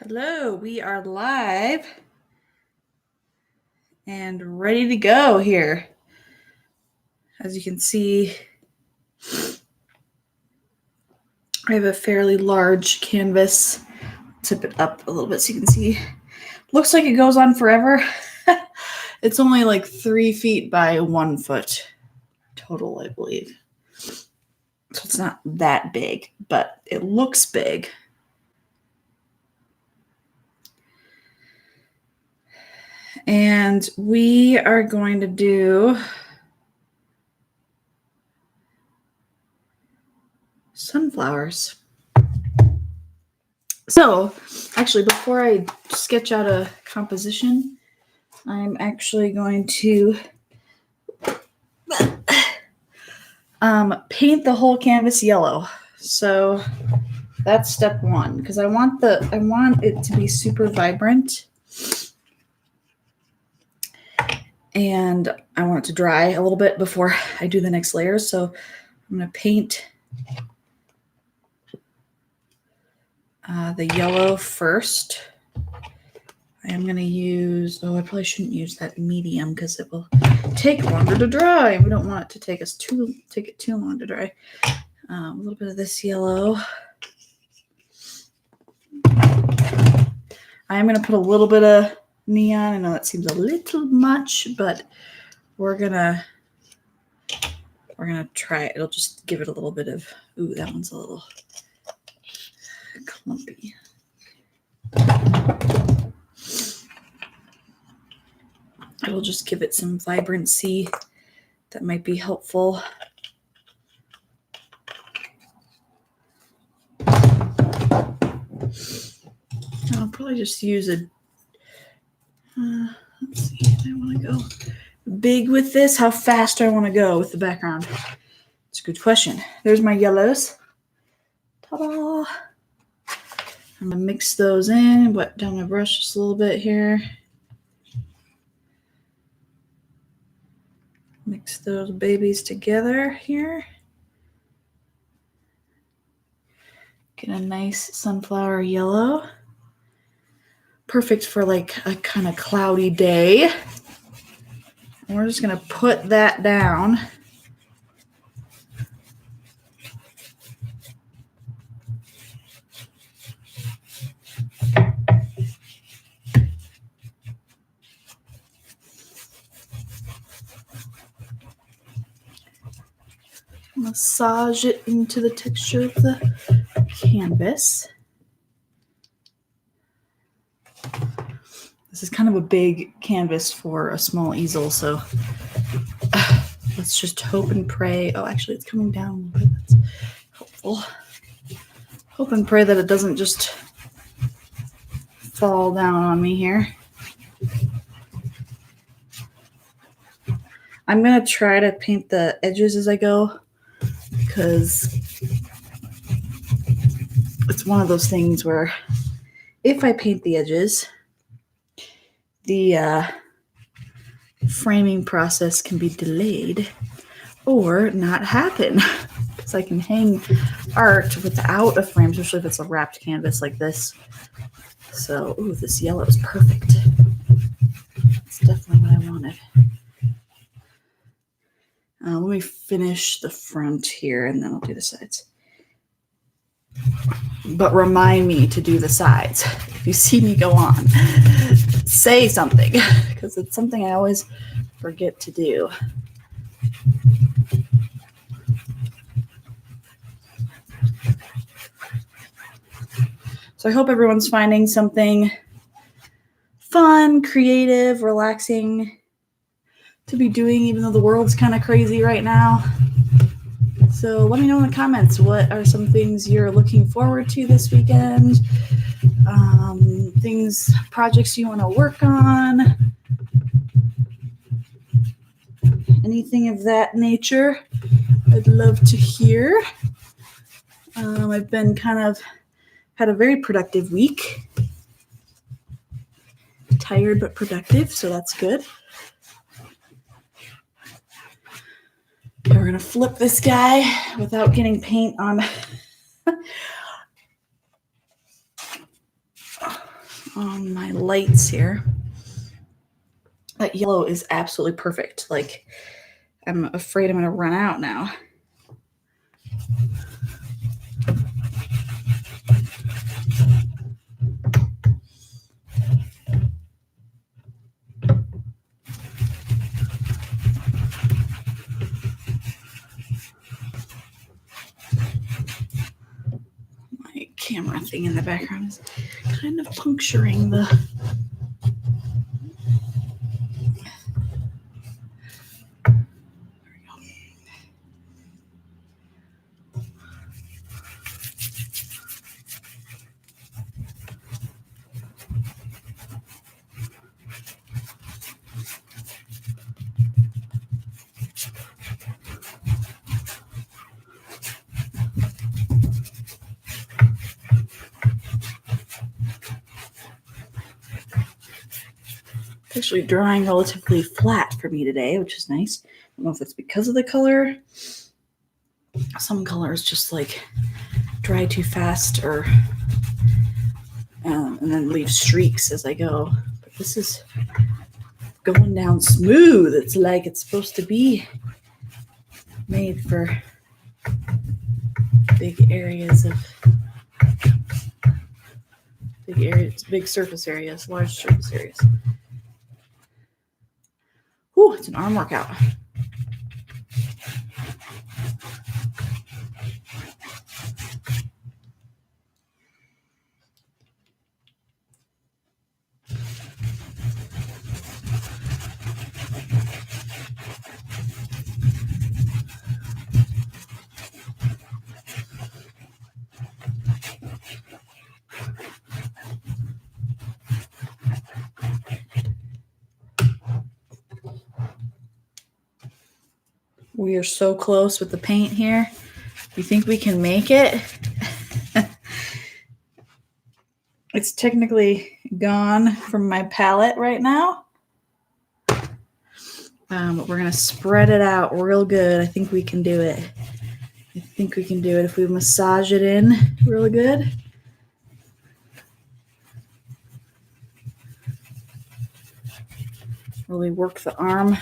Hello, we are live and ready to go here. As you can see, I have a fairly large canvas. Tip it up a little bit so you can see. Looks like it goes on forever. It's only like 3 feet by 1 foot total, I believe. So it's not that big, but it looks big. And we are going to do sunflowers. So, actually, before I sketch out a composition, I'm actually going to paint the whole canvas yellow. So that's step one, because I want it to be super vibrant, and I want it to dry a little bit before I do the next layers. So I'm going to paint the yellow first. I am going to use, I probably shouldn't use that medium because it will take longer to dry. We don't want it to take it too long to dry. A little bit of this yellow. I am going to put a little bit of neon. I know that seems a little much, but we're gonna try it. It'll just give it a little bit of, ooh, that one's a little clumpy. I will just give it some vibrancy that might be helpful. I'll probably just use a, let's see, I want to go big with this. How fast do I want to go with the background? It's a good question. There's my yellows. Ta-da! I'm going to mix those in, wet down my brush just a little bit here. Mix those babies together here. Get a nice sunflower yellow. Perfect for like a kind of cloudy day. And we're just going to put that down. Massage it into the texture of the canvas. This is kind of a big canvas for a small easel, so let's just hope and pray. Oh, actually, it's coming down a little bit. That's helpful. Hope and pray that it doesn't just fall down on me here. I'm going to try to paint the edges as I go, because it's one of those things where if I paint the edges, the framing process can be delayed or not happen, because I can hang art without a frame, especially if it's a wrapped canvas like this. So, ooh, this yellow is perfect. It's definitely what I wanted. Let me finish the front here, and then I'll do the sides. But remind me to do the sides. If you see me go on, say something, because it's something I always forget to do. So I hope everyone's finding something fun, creative, relaxing to be doing, even though the world's kind of crazy right now. So let me know in the comments, what are some things you're looking forward to this weekend? Projects you want to work on? Anything of that nature, I'd love to hear. I've been had a very productive week. Tired but productive, so that's good. Okay, we're going to flip this guy without getting paint on. on my lights here. That yellow is absolutely perfect. Like, I'm afraid I'm going to run out now. My camera thing in the background is kind of puncturing the... It's actually drying relatively flat for me today, which is nice. I don't know if it's because of the color. Some colors just like dry too fast, or and then leave streaks as I go. But this is going down smooth. It's like it's supposed to be made for big areas of big surface areas, large surface areas. Whew, it's an arm workout. We are so close with the paint here. You think we can make it? It's technically gone from my palette right now. But we're going to spread it out real good. I think we can do it. I think we can do it if we massage it in really good. Really work the arm.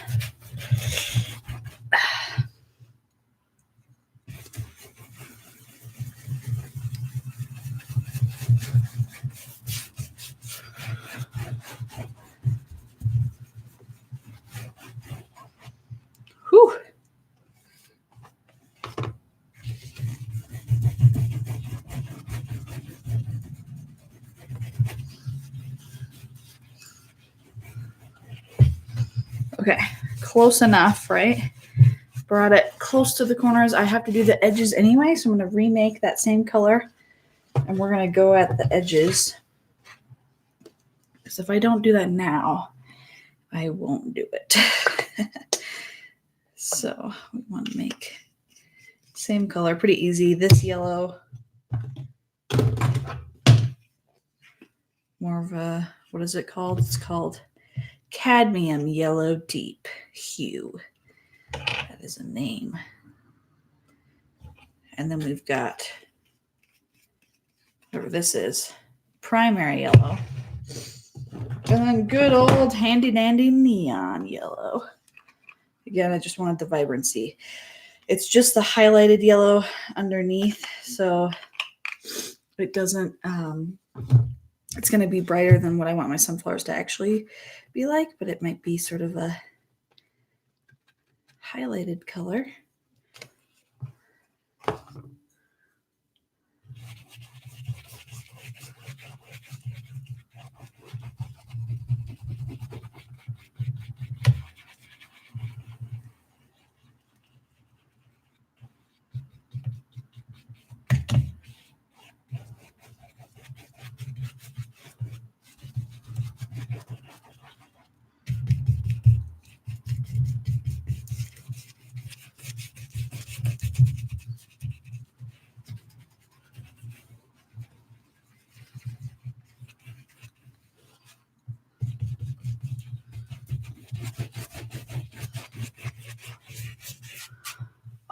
Whew. Okay, close enough, right? Brought it close to the corners. I have to do the edges anyway, so I'm going to remake that same color, and we're going to go at the edges. Because if I don't do that now, I won't do it. So we want to make same color, pretty easy. This yellow, more of a, what is it called? It's called cadmium yellow deep hue. That is a name. And then we've got, whatever this is, primary yellow. And then good old handy dandy neon yellow. Again, I just wanted the vibrancy. It's just the highlighted yellow underneath, so it doesn't, it's going to be brighter than what I want my sunflowers to actually be like, but it might be sort of a highlighted color.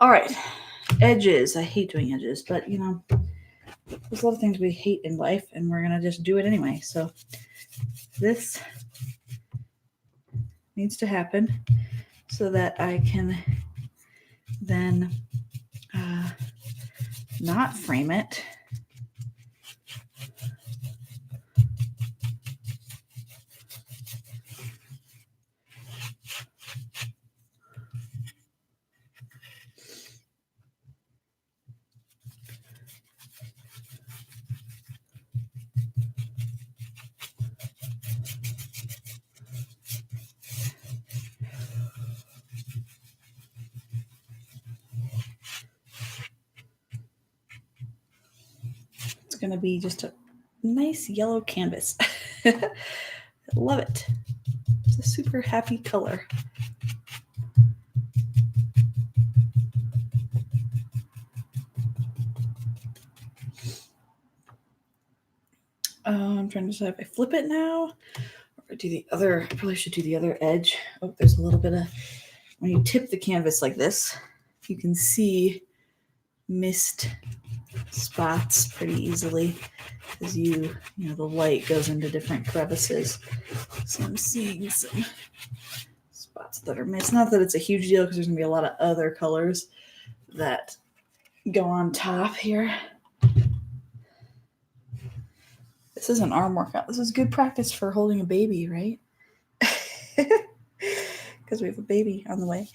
All right, edges. I hate doing edges, but you know, there's a lot of things we hate in life, and we're gonna just do it anyway. So This needs to happen so that I can then not frame it. It's going to be just a nice yellow canvas. I love it. It's a super happy color. I'm trying to decide if I flip it now or do the other. I probably should do the other edge. Oh, there's a little bit of, when you tip the canvas like this, you can see missed spots pretty easily as the light goes into different crevices. So I'm seeing some spots that are missed. Not that it's a huge deal because there's gonna be a lot of other colors that go on top here. This is an arm workout. This is good practice for holding a baby, right? Because we have a baby on the way.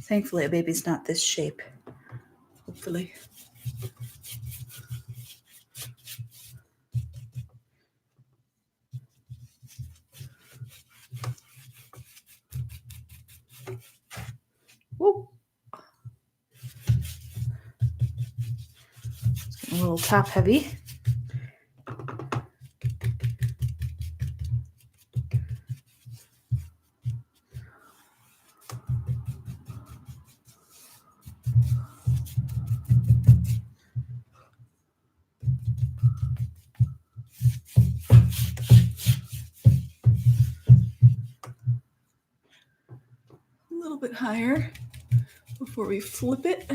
Thankfully, a baby's not this shape. Hopefully. Whoa. It's getting a little top heavy. A little bit higher before we flip it.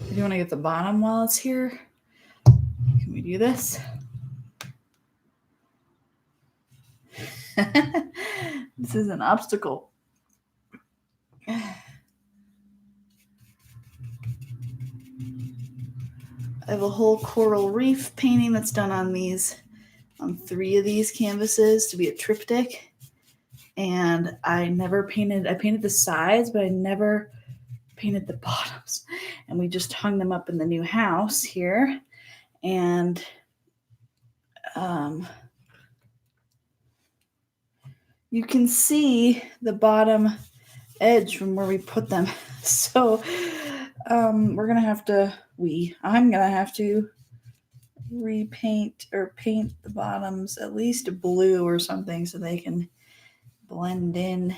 Do you want to get the bottom while it's here? Can we do this? This is an obstacle. I have a whole coral reef painting that's done on 3 of these canvases to be a triptych. And I painted the sides, but I never painted the bottoms. And we just hung them up in the new house here. And you can see the bottom edge from where we put them. So I'm going to have to repaint or paint the bottoms at least blue or something so they can blend in and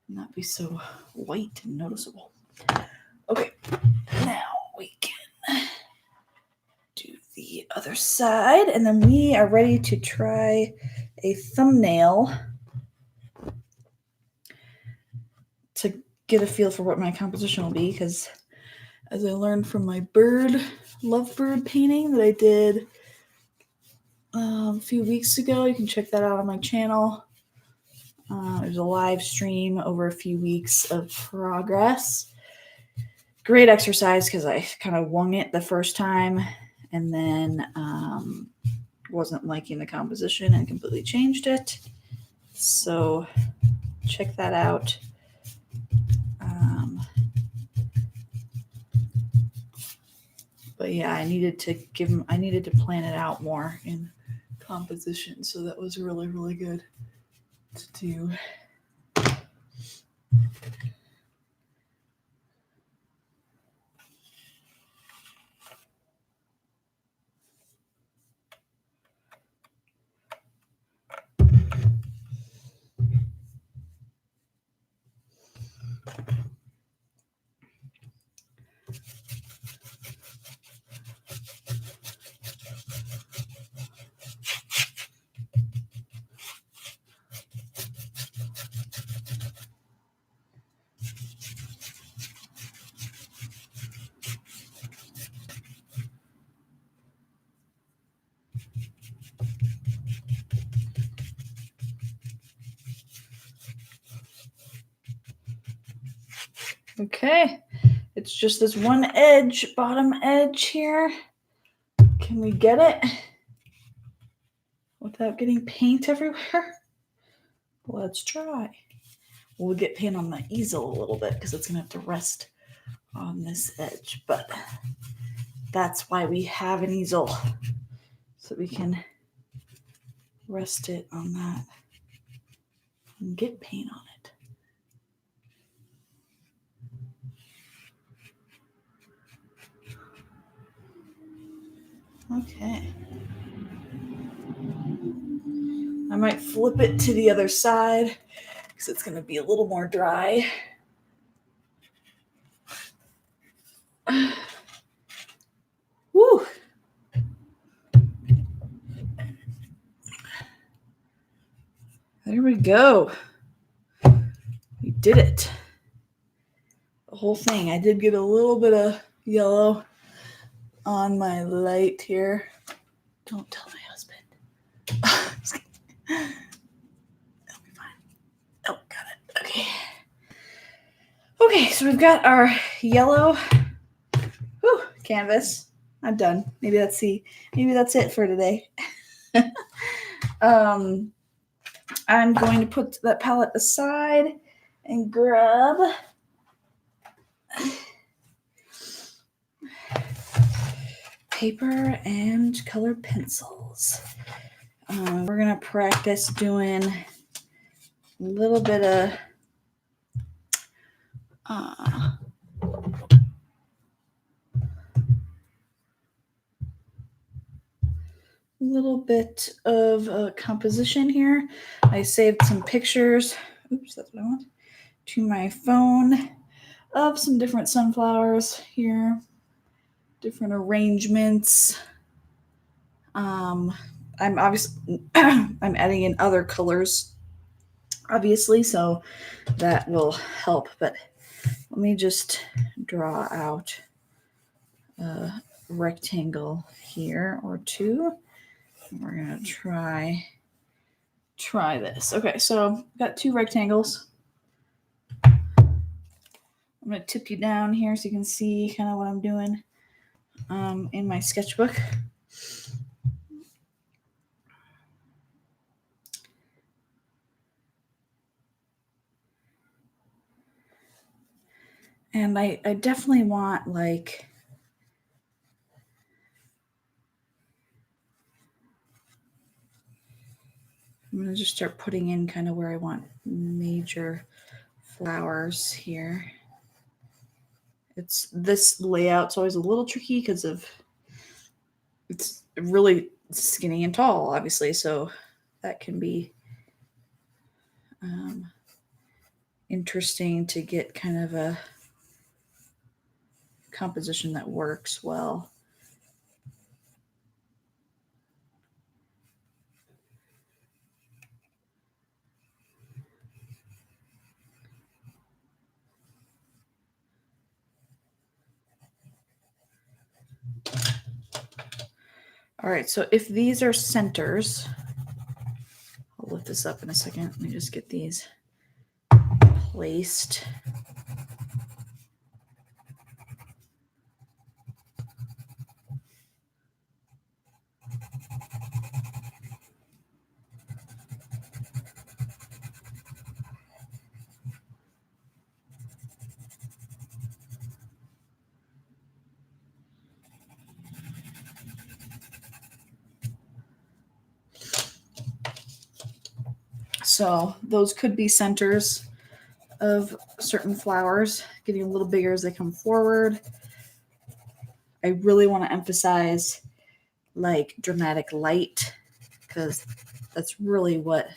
not be so white and noticeable. Okay, now we can do the other side, and then we are ready to try a thumbnail to get a feel for what my composition will be, because as I learned from my lovebird painting that I did a few weeks ago, you can check that out on my channel. There's a live stream over a few weeks of progress. Great exercise because I kind of wung it the first time and then wasn't liking the composition and completely changed it. So check that out. But yeah, I needed to plan it out more in composition. So that was really, really good to do. Okay, it's just this one edge, bottom edge here. Can we get it without getting paint everywhere? Let's try. We'll get paint on the easel a little bit because it's gonna have to rest on this edge, but that's why we have an easel, so we can rest it on that and get paint on it. Okay. I might flip it to the other side because it's going to be a little more dry. Woo! There we go. We did it. The whole thing. I did get a little bit of yellow on my light here. Don't tell my husband. That'll be fine. Oh, got it. Okay. Okay, so we've got our yellow canvas. I'm done. Maybe that's it for today. I'm going to put that palette aside and grab paper and colored pencils. We're going to practice doing a little bit of composition here. I saved some pictures. Oops, that's what I want. To my phone of some different sunflowers here, different arrangements. I'm adding in other colors, obviously, so that will help. But let me just draw out a rectangle here or two. We're gonna try this. Okay, so I've got two rectangles. I'm going to tip you down here so you can see kind of what I'm doing in my sketchbook. And I definitely want like I'm going to just start putting in kind of where I want major flowers here. This layout's always a little tricky because it's really skinny and tall, obviously, so that can be interesting to get kind of a composition that works well. All right, so if these are centers, I'll lift this up in a second. Let me just get these placed. So those could be centers of certain flowers, getting a little bigger as they come forward. I really want to emphasize like dramatic light because that's really what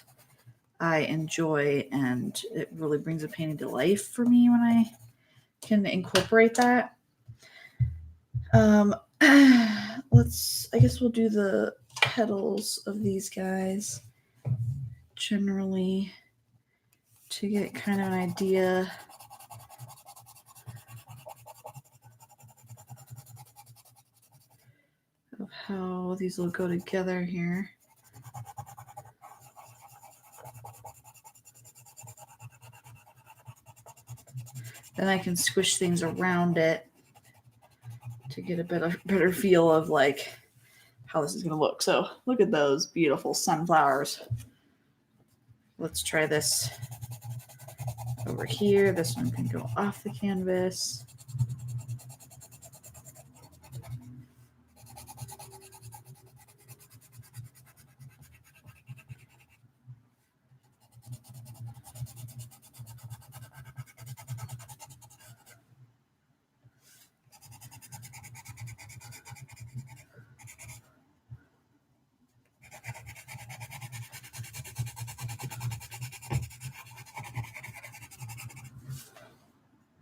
I enjoy, and it really brings a painting to life for me when I can incorporate that. I guess we'll do the petals of these guys generally to get kind of an idea of how these will go together here. Then I can squish things around it to get a better feel of like how this is going to look. So look at those beautiful sunflowers. Let's try this over here. This one can go off the canvas.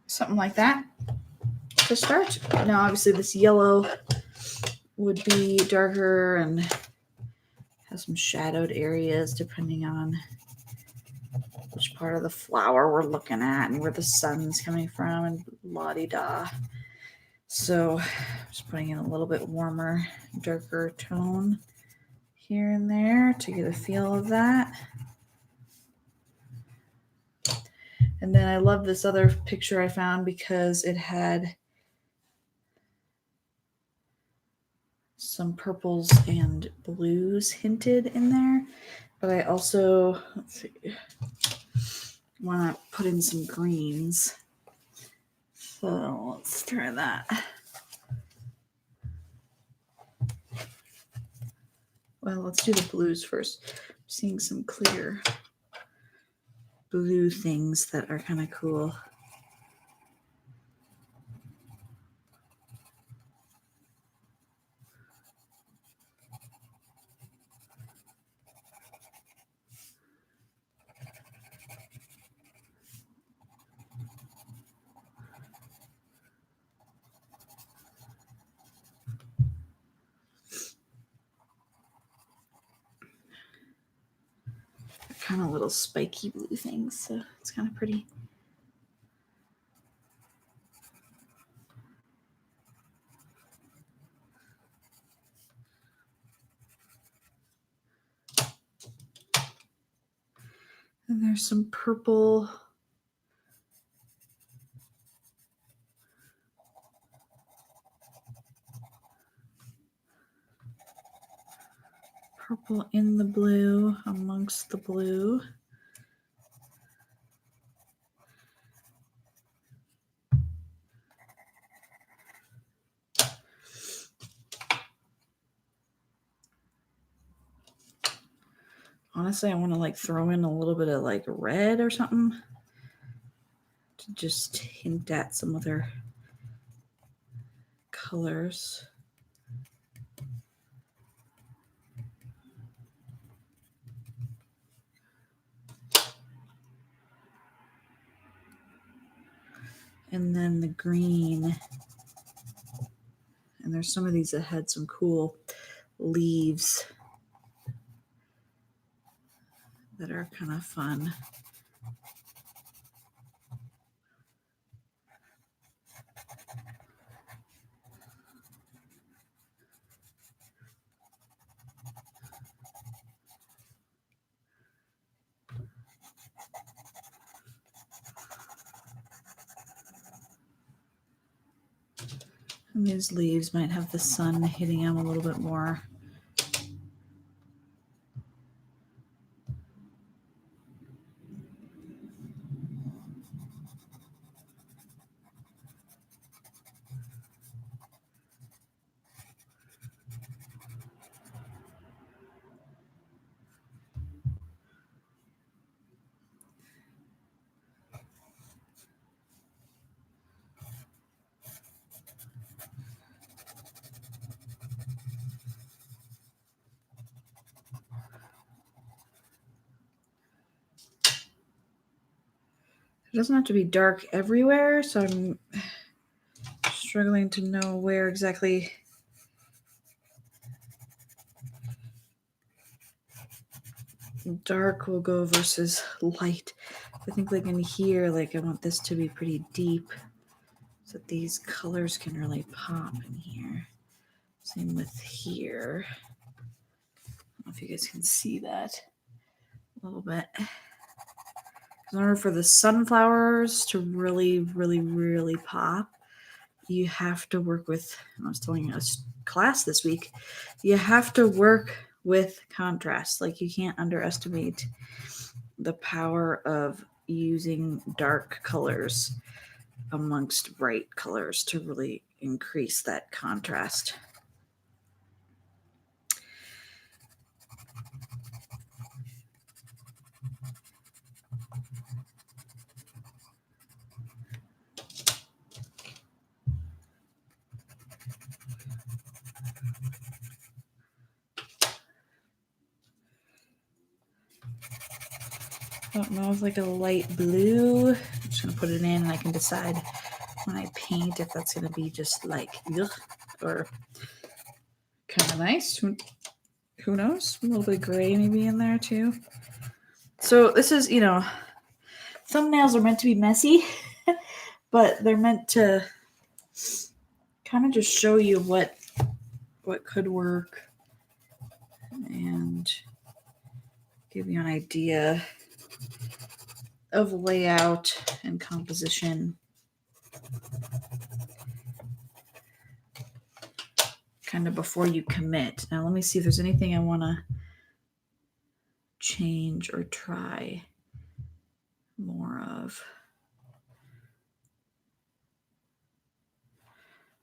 Something like that to start. Now, obviously, this yellow would be darker and has some shadowed areas depending on which part of the flower we're looking at and where the sun's coming from and la-di-da. So just putting in a little bit warmer, darker tone here and there to get a feel of that. And then I love this other picture I found because it had some purples and blues hinted in there. But I also, let's see, want to put in some greens. So let's try that. Well, let's do the blues first. I'm seeing some clear blue things that are kind of cool. Kind of little spiky blue things, so it's kind of pretty. And there's some purple. Purple in the blue, amongst the blue. Honestly, I want to like throw in a little bit of like red or something to just hint at some other colors. And then the green. And there's some of these that had some cool leaves that are kind of fun. And these leaves might have the sun hitting them a little bit more. It doesn't have to be dark everywhere, so I'm struggling to know where exactly dark will go versus light. I think like in here, like I want this to be pretty deep so that these colors can really pop in here. Same with here. I don't know if you guys can see that a little bit. In order for the sunflowers to really, really, really pop, you have to work with, I was telling a class this week, you have to work with contrast. Like, you can't underestimate the power of using dark colors amongst bright colors to really increase that contrast. I don't know if like a light blue. I'm just gonna put it in and I can decide when I paint if that's gonna be just like ugh, or kind of nice. Who knows? A little bit of gray maybe in there too. So this is, thumbnails are meant to be messy, but they're meant to kind of just show you what could work and give you an idea of layout and composition. Kind of before you commit. Now let me see if there's anything I want to change or try more of.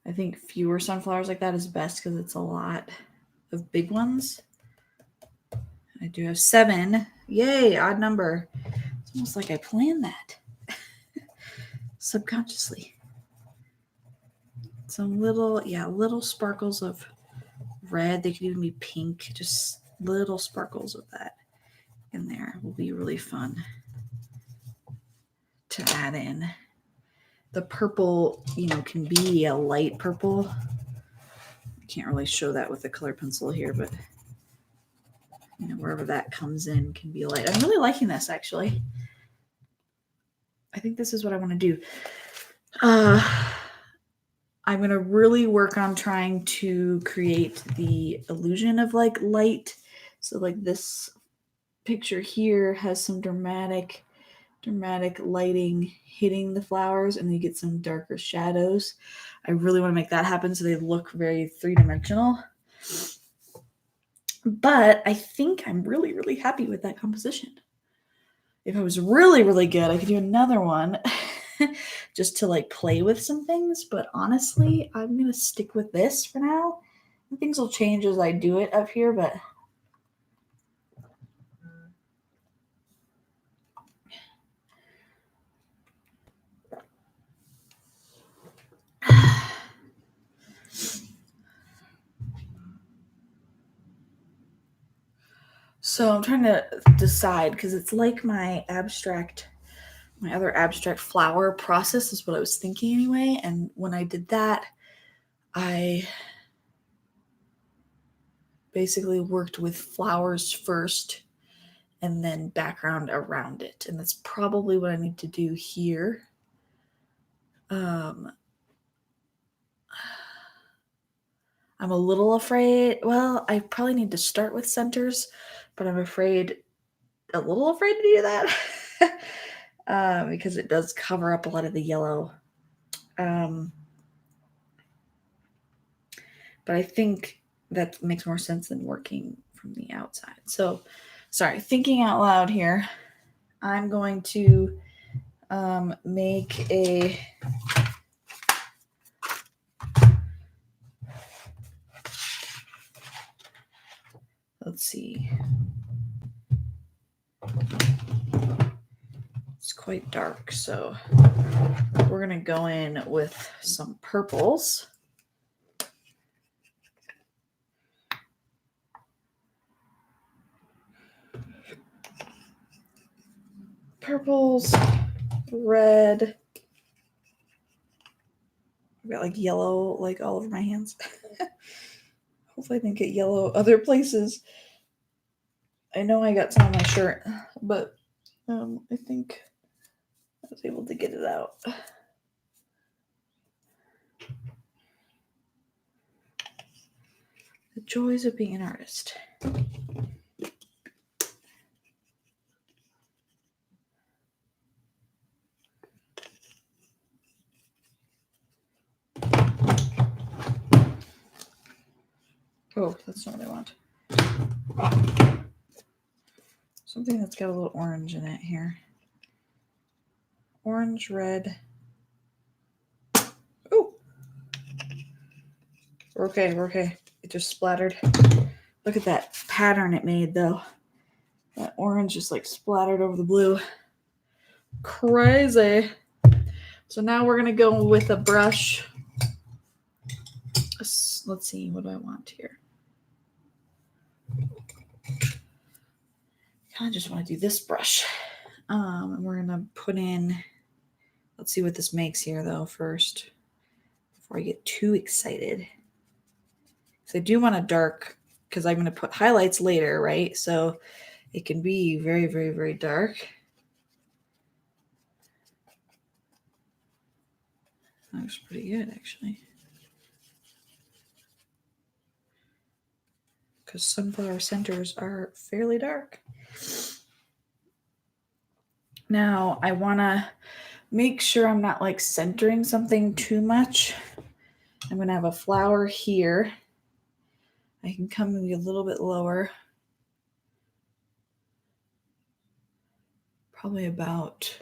I think fewer sunflowers like that is best because it's a lot of big ones. I do have 7. Yay, odd number. It's almost like I planned that subconsciously. Some little sparkles of red. They could even be pink. Just little sparkles of that in there will be really fun to add in. The purple, can be a light purple. I can't really show that with the color pencil here, but wherever that comes in can be light. I'm really liking this, actually. I think this is what I want to do. I'm going to really work on trying to create the illusion of like light. So like this picture here has some dramatic lighting hitting the flowers, and then you get some darker shadows. I really want to make that happen so they look very three-dimensional. But I think I'm really, really happy with that composition. If I was really, really good, I could do another one just to like play with some things. But honestly, I'm going to stick with this for now. Things will change as I do it up here, but so I'm trying to decide because it's like my other abstract flower process is what I was thinking anyway. And when I did that, I basically worked with flowers first and then background around it. And that's probably what I need to do here. I'm a little afraid. Well, I probably need to start with centers, but I'm a little afraid to do that because it does cover up a lot of the yellow. But I think that makes more sense than working from the outside. So, sorry, thinking out loud here. I'm going to make a let's see. It's quite dark, so we're going to go in with some purples. Purples, red. I've got like yellow like all over my hands. Hopefully I didn't get yellow other places. I know I got some on my shirt, but I think I was able to get it out. The joys of being an artist. Oh, that's not what I want. Something that's got a little orange in it here. Orange, red. Oh! We're okay, we're okay. It just splattered. Look at that pattern it made, though. That orange just like splattered over the blue. Crazy. So now we're going to go with a brush. Let's see, what do I want here? I kind of just want to do this brush. And we're going to put in, let's see what this makes here though first, before I get too excited. So I do want a dark, because I'm going to put highlights later, right? So it can be very, very, very dark. That looks pretty good, actually. Because sunflower centers are fairly dark. Now I want to make sure I'm not like centering something too much. I'm going to have a flower here. I can come maybe a little bit lower. Probably about,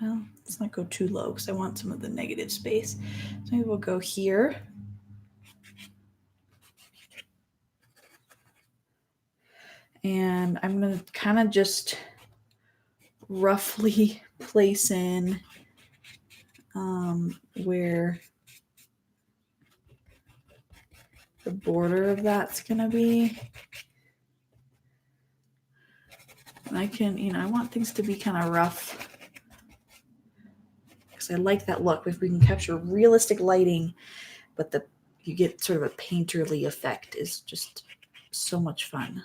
well, let's not go too low because I want some of the negative space. So maybe we'll go here. And I'm going to kind of just roughly place in where the border of that's going to be. And I can, I want things to be kind of rough because I like that look. If we can capture realistic lighting, but you get sort of a painterly effect is just so much fun.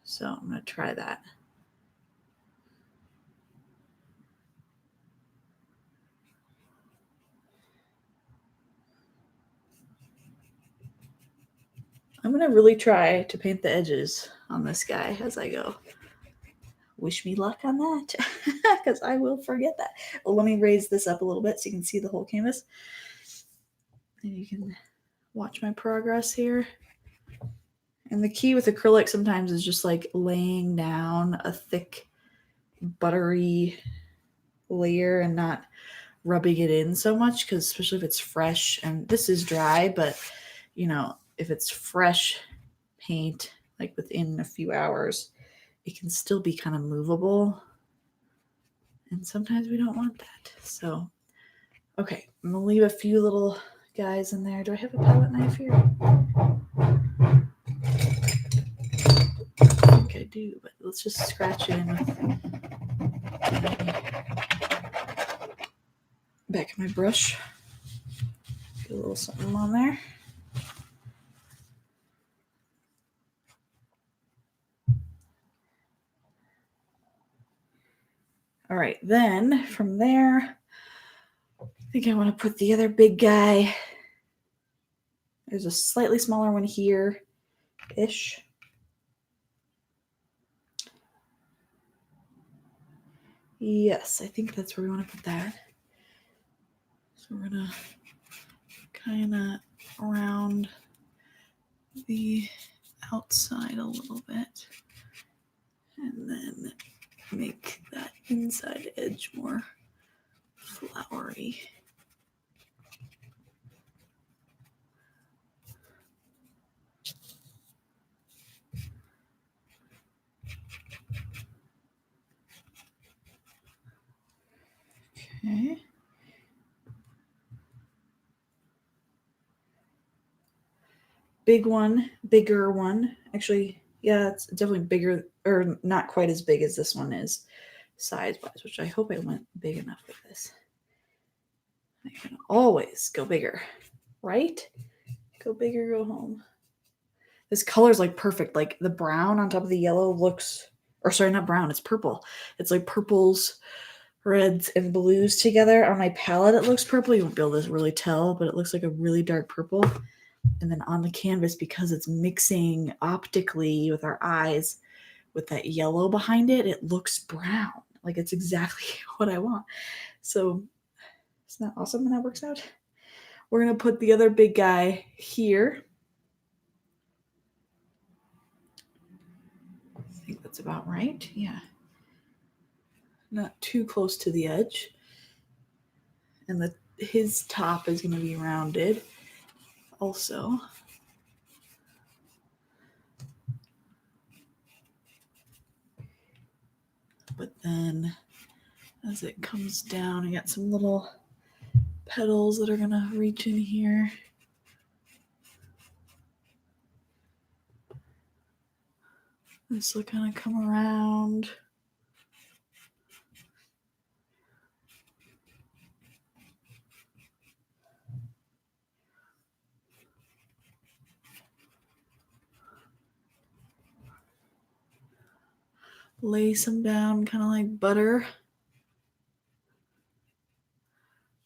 So I'm going to try that. I'm going to really try to paint the edges on this guy as I go. Wish me luck on that because I will forget that. Well, let me raise this up a little bit so you can see the whole canvas. And you can watch my progress here. And the key with acrylic sometimes is just like laying down a thick, buttery layer and not rubbing it in so much, because especially if it's fresh, and this is dry, but if it's fresh paint, like within a few hours, it can still be kind of movable. And sometimes we don't want that. So, okay, I'm gonna leave a few little guys in there. Do I have a palette knife here? I think I do, but let's just scratch it in with back of my brush. Get a little something on there. All right, then from there, I think I want to put the other big guy. There's a slightly smaller one here-ish. Yes, I think that's where we want to put that. So we're going to kind of round the outside a little bit and then make that inside edge more flowery. Okay. Bigger one. Actually, yeah, it's definitely bigger, or not quite as big as this one is size-wise, which I hope I went big enough with this. I can always go bigger, right? Go bigger, go home. This color is like perfect. Like the brown on top of the yellow looks, or sorry, not brown, it's purple. It's like purples, reds, and blues together. On my palette, it looks purple. You won't be able to really tell, but it looks like a really dark purple. And then on the canvas, because it's mixing optically with our eyes with that yellow behind it, it looks brown. Like it's exactly what I want. So isn't that awesome when that works out? We're going to put the other big guy here. I think that's about right. Yeah. Not too close to the edge. And his top is going to be rounded also. But then as it comes down, I got some little petals that are going to reach in here. This will kind of come around. Lay some down kind of like butter.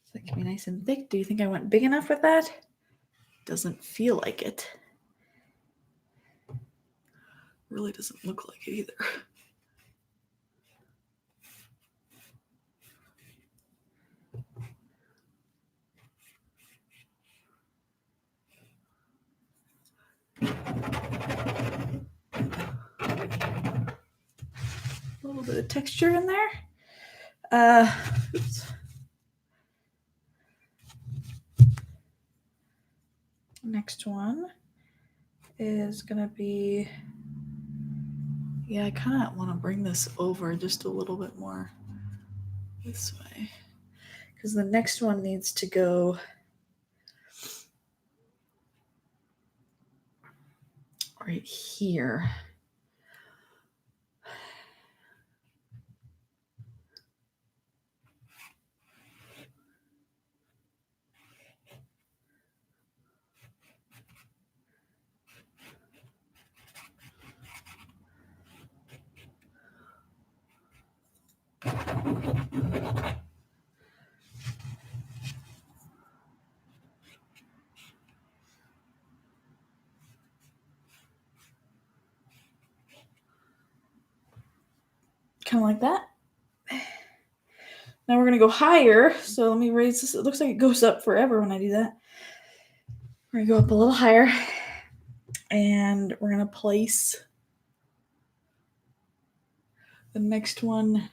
So that can be nice and thick. Do you think I went big enough with that? Doesn't feel like it. Really doesn't look like it either. A little bit of texture in there. Oops. Next one is gonna be, yeah, I kind of want to bring this over just a little bit more this way, because the next one needs to go right here. Kind of like that. Now we're going to go higher. So let me raise this. It looks like it goes up forever when I do that. We're going to go up a little higher. And we're going to place the next one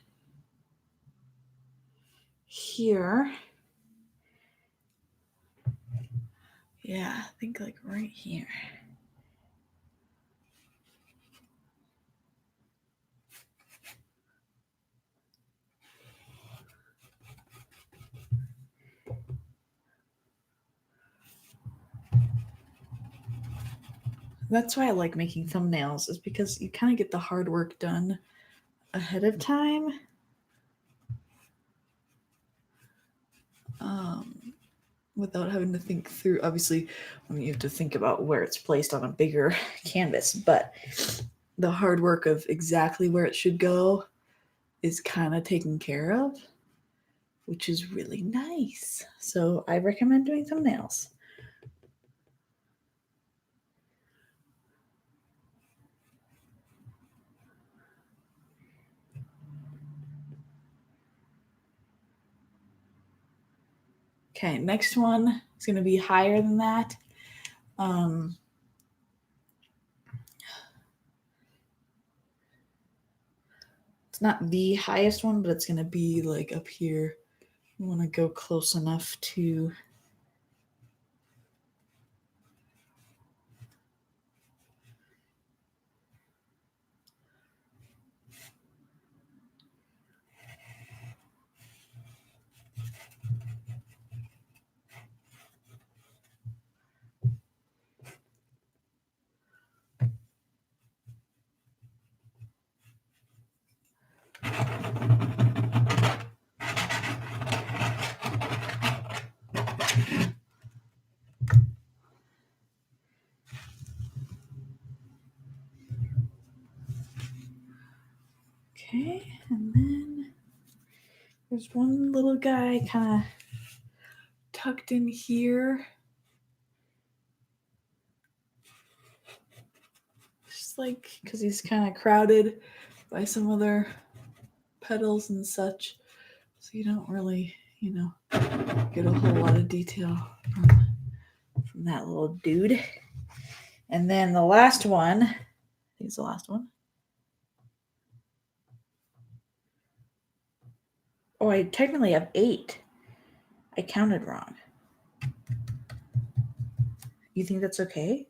here. Yeah, I think like right here. That's why I like making thumbnails, is because you kind of get the hard work done ahead of time. Without having to think through, obviously, you have to think about where it's placed on a bigger canvas, but the hard work of exactly where it should go is kind of taken care of, which is really nice. So I recommend doing thumbnails. Okay, next one is going to be higher than that. It's not the highest one, but it's going to be like up here. You want to go close enough to okay, and then there's one little guy kind of tucked in here. just like, because he's kind of crowded by some other petals and such. So you don't really, get a whole lot of detail from that little dude. And then the last one, I think it's the last one. Oh, I technically have 8. I counted wrong. You think that's okay?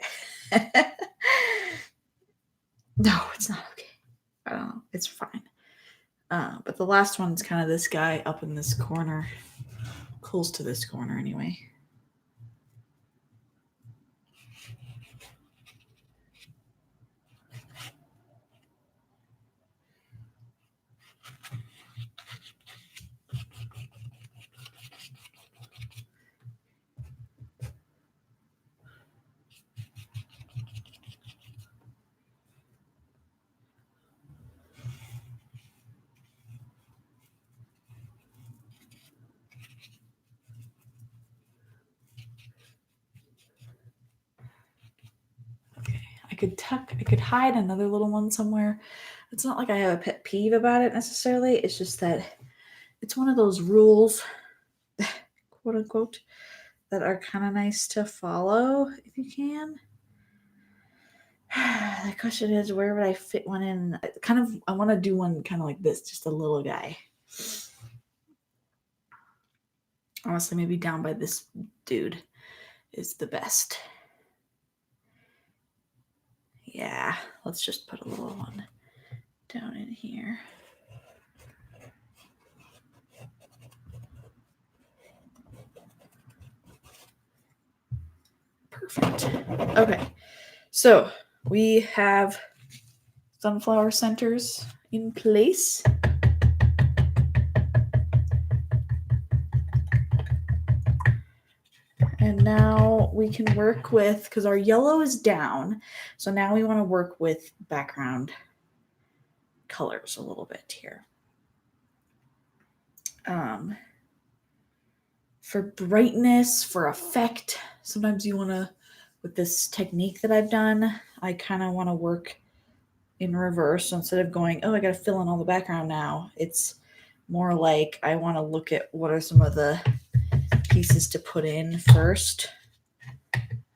No, it's not okay. I don't know. It's fine. But the last one's kind of this guy up in this corner, close to this corner anyway. I could hide another little one somewhere. It's not like I have a pet peeve about it necessarily. It's just that it's one of those rules, quote unquote, that are kind of nice to follow if you can. The question is, where would I fit one in? I want to do one kind of like this, just a little guy. Honestly, maybe down by this dude is the best. Yeah, let's just put a little one down in here. Perfect. Okay, so we have sunflower centers in place. And now we can work with, because our yellow is down, so now we want to work with background colors a little bit here. For brightness, for effect, sometimes you want to, with this technique that I've done, I kind of want to work in reverse. So instead of going, oh, I got to fill in all the background now, it's more like I want to look at what are some of the pieces to put in first.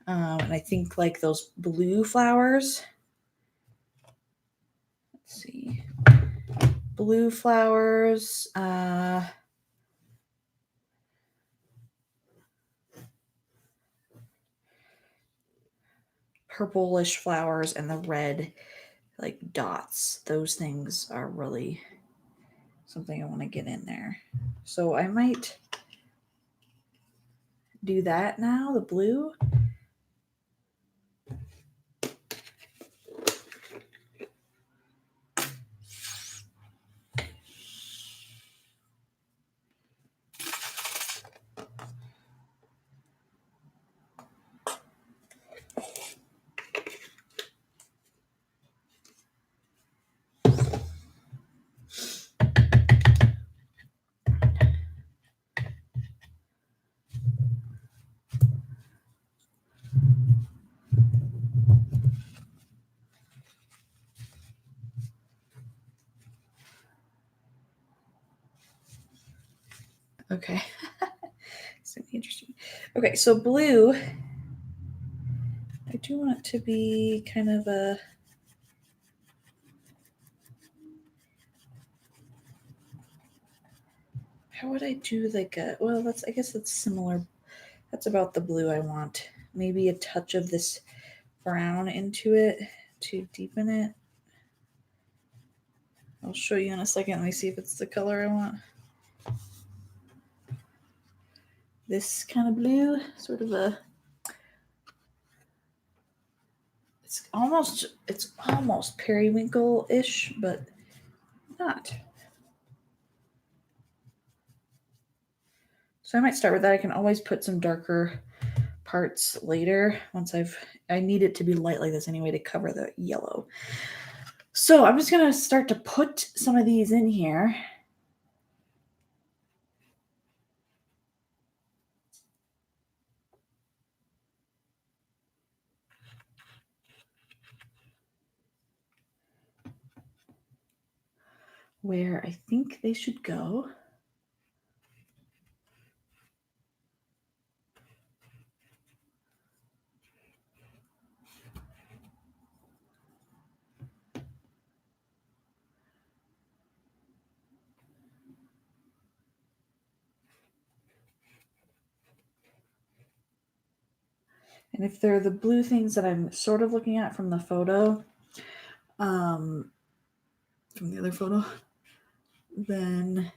And I think like those blue flowers. Let's see. Blue flowers. Purplish flowers and the red like dots. Those things are really something I want to get in there. So I might do that now, the blue. Okay. It's gonna be interesting. Okay, so blue, I do want it to be kind of a, how would I do like a, well, I guess that's similar. That's about the blue I want. Maybe a touch of this brown into it to deepen it. I'll show you in a second. Let me see if it's the color I want. This kind of blue, sort of a, it's almost periwinkle-ish, but not. So I might start with that. I can always put some darker parts later once I need it to be light like this anyway to cover the yellow. So I'm just going to start to put some of these in here. where I think they should go. And if they're the blue things that I'm sort of looking at from the photo, from the other photo, then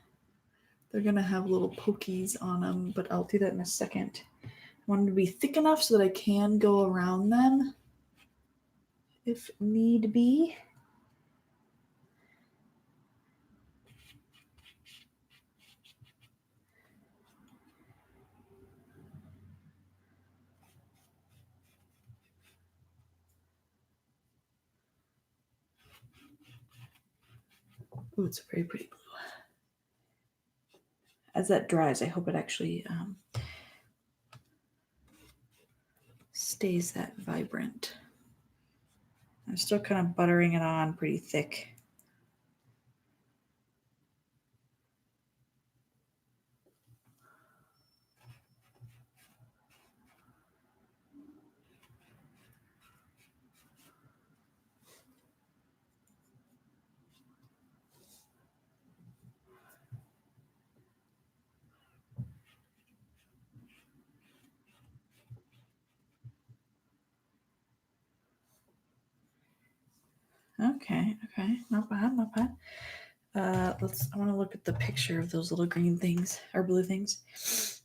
they're going to have little pokies on them, but I'll do that in a second. I want them to be thick enough so that I can go around them if need be. Ooh, it's a very pretty blue. As that dries, I hope it actually stays that vibrant. I'm still kind of buttering it on pretty thick. Okay, not bad, not bad. I want to look at the picture of those little green things or blue things.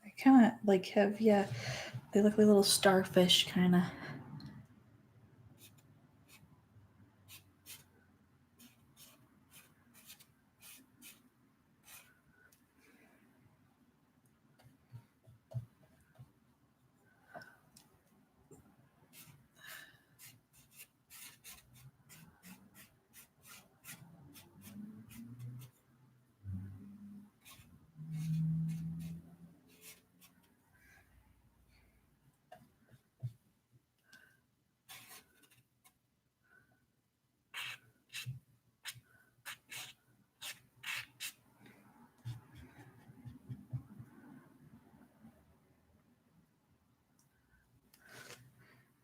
They kind of like have, yeah, they look like little starfish kind of.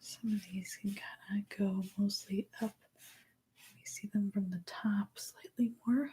Some of these can kind of go mostly up. You see them from the top slightly more.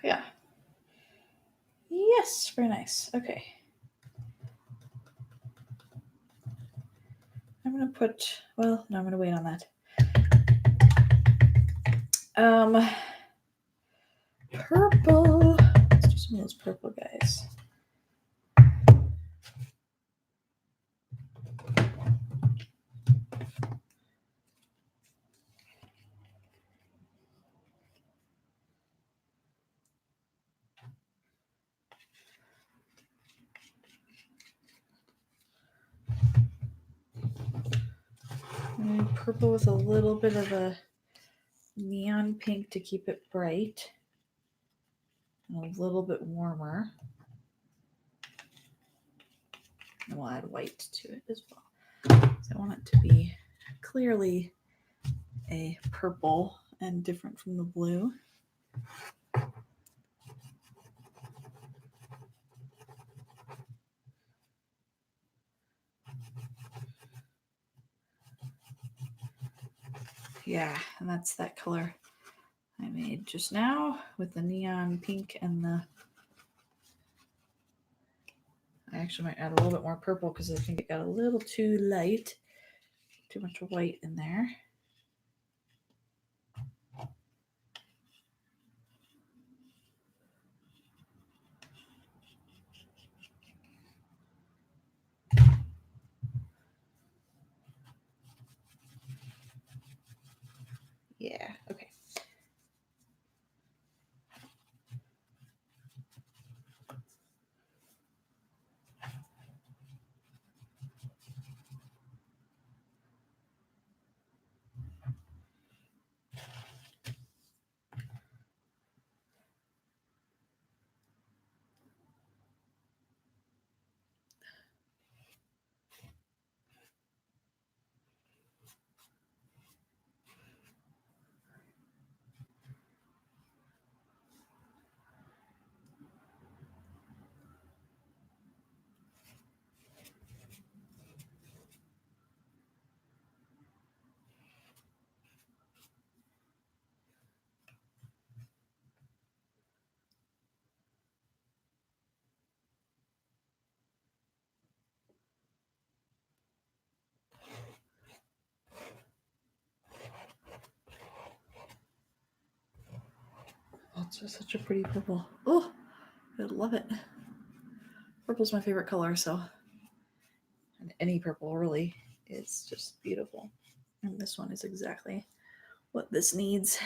Yeah. Yes, very nice. Okay. I'm going to put, well, no, I'm going to wait on that. Purple. Let's do some of those purple guys. Purple with a little bit of a neon pink to keep it bright. And a little bit warmer. And we'll add white to it as well. So I want it to be clearly a purple and different from the blue. yeah, and that's that color I made just now with the neon pink and the... I actually might add a little bit more purple because I think it got a little too light. Too much white in there. Yeah, okay. Oh, it's just such a pretty purple. Oh, I love it. Purple's my favorite color, so... And any purple really is just beautiful. And this one is exactly what this needs.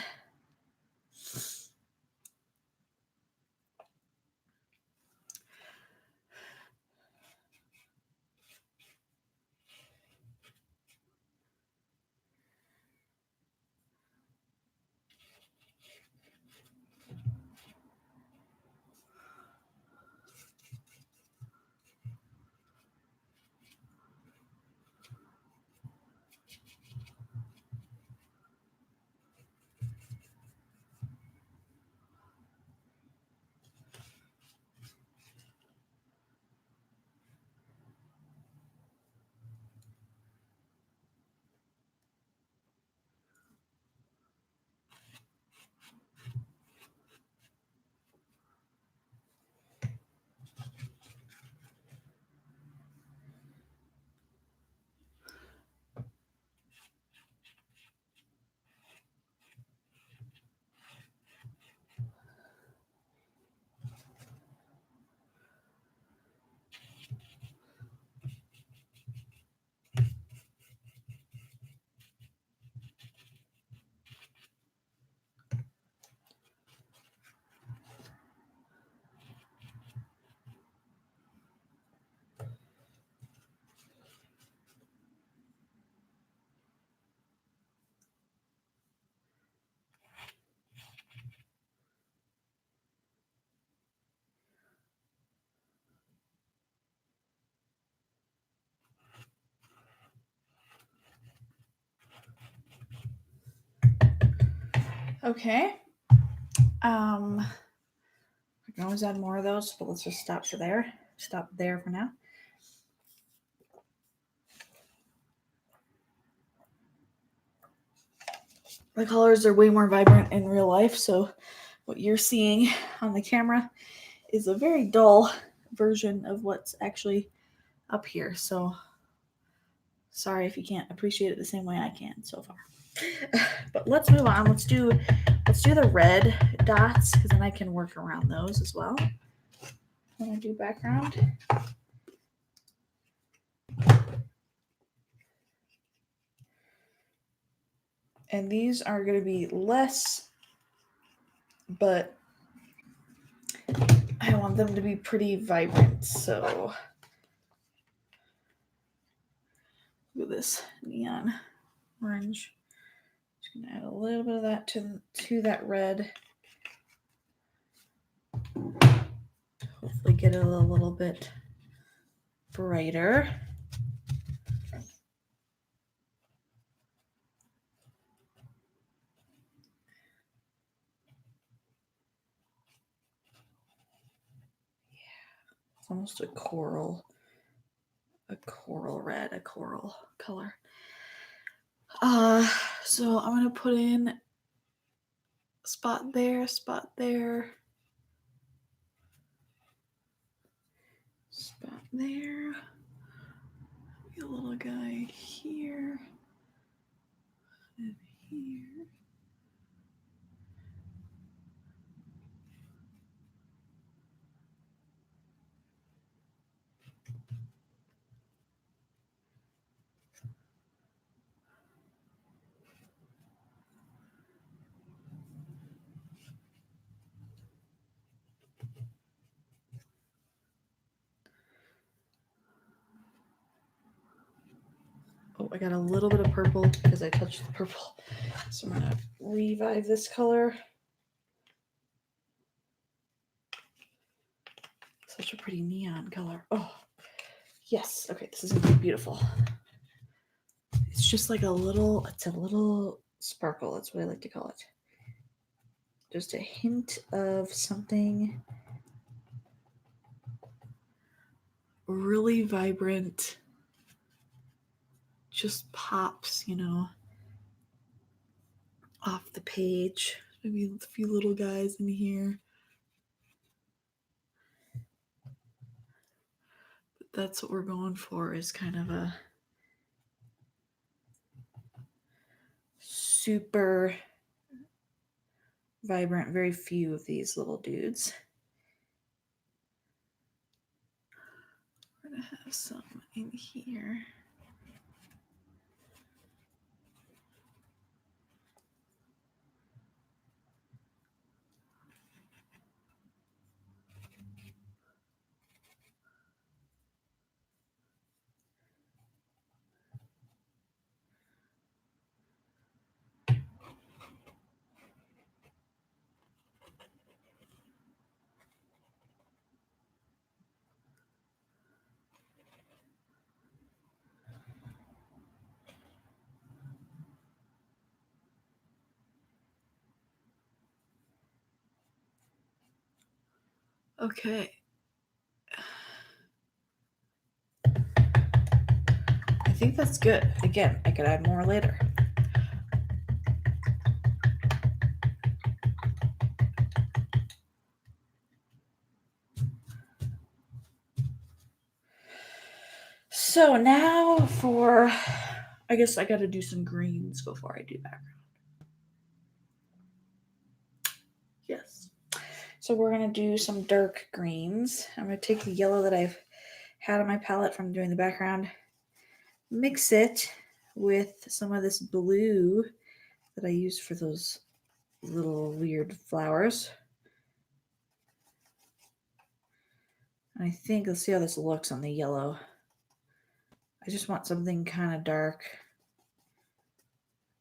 Okay. I can always add more of those, but let's just stop there. Stop there for now. The colors are way more vibrant in real life, so what you're seeing on the camera is a very dull version of what's actually up here. So sorry if you can't appreciate it the same way I can so far. But let's move on. Let's do the red dots because then I can work around those as well. When I do background. And these are going to be less, but I want them to be pretty vibrant. So look at this neon orange. Just going to add a little bit of that to that red. Hopefully get it a little bit brighter. It's almost a coral red, a coral color. So I'm gonna put in a spot there, spot there, spot there. A little guy here and here. Oh, I got a little bit of purple because I touched the purple. So I'm gonna revive this color. Such a pretty neon color. Oh, yes. Okay, this is gonna be beautiful. It's just like it's a little sparkle. That's what I like to call it. Just a hint of something really vibrant. Just pops, off the page. Maybe a few little guys in here. But that's what we're going for, is kind of a super vibrant, very few of these little dudes. We're going to have some in here. Okay. I think that's good. Again, I could add more later. So now I guess I got to do some greens before I do background. Yes. So we're going to do some dark greens. I'm going to take the yellow that I've had on my palette from doing the background, mix it with some of this blue that I used for those little weird flowers. And I think, let's see how this looks on the yellow. I just want something kind of dark,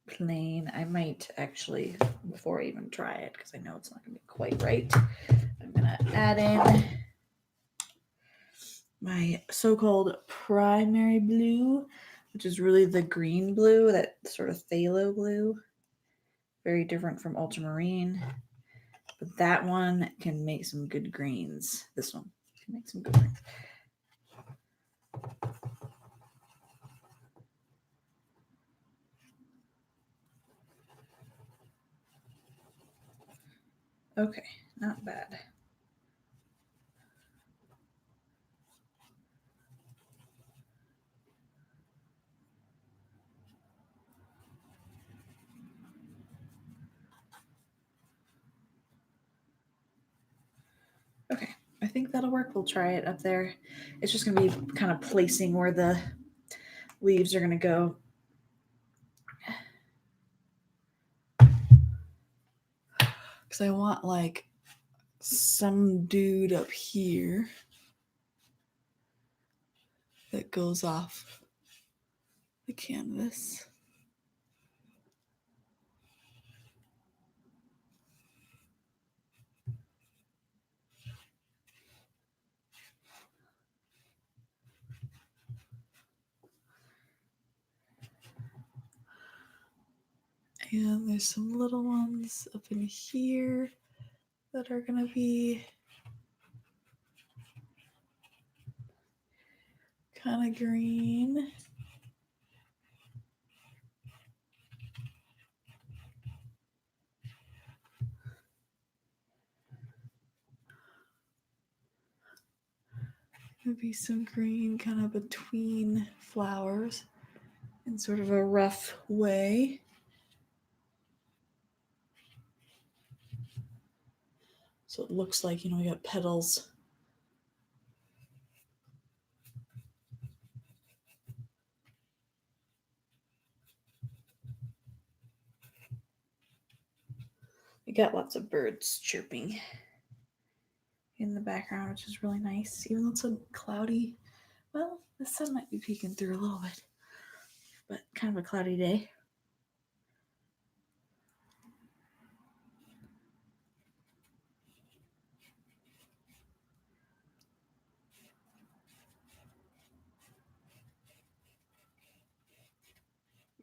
plain. I might actually, before I even try it, because I know it's not going to be quite right, I'm going to add in my so-called primary blue, which is really the green blue, that sort of phthalo blue. Very different from ultramarine. But that one can make some good greens. This one can make some good greens. Okay, not bad. Okay, I think that'll work. We'll try it up there. It's just going to be kind of placing where the leaves are going to go. Because I want like some dude up here that goes off the canvas. And there's some little ones up in here that are going to be kind of green. Maybe some green kind of between flowers in sort of a rough way. So it looks like, we got petals. We got lots of birds chirping in the background, which is really nice. Even though it's a cloudy, well, the sun might be peeking through a little bit, but kind of a cloudy day.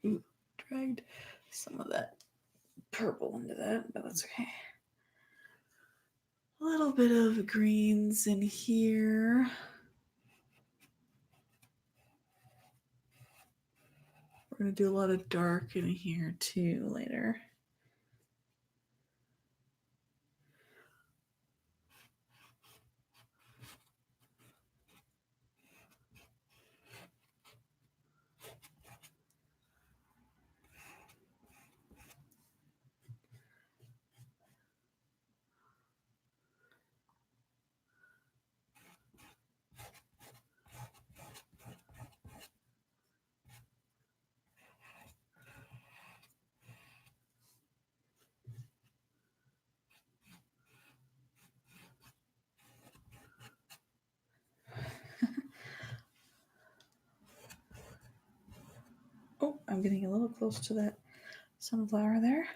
Ooh, dragged some of that purple into that, but that's okay. A little bit of greens in here. We're going to do a lot of dark in here too later. Oh, I'm getting a little close to that sunflower there.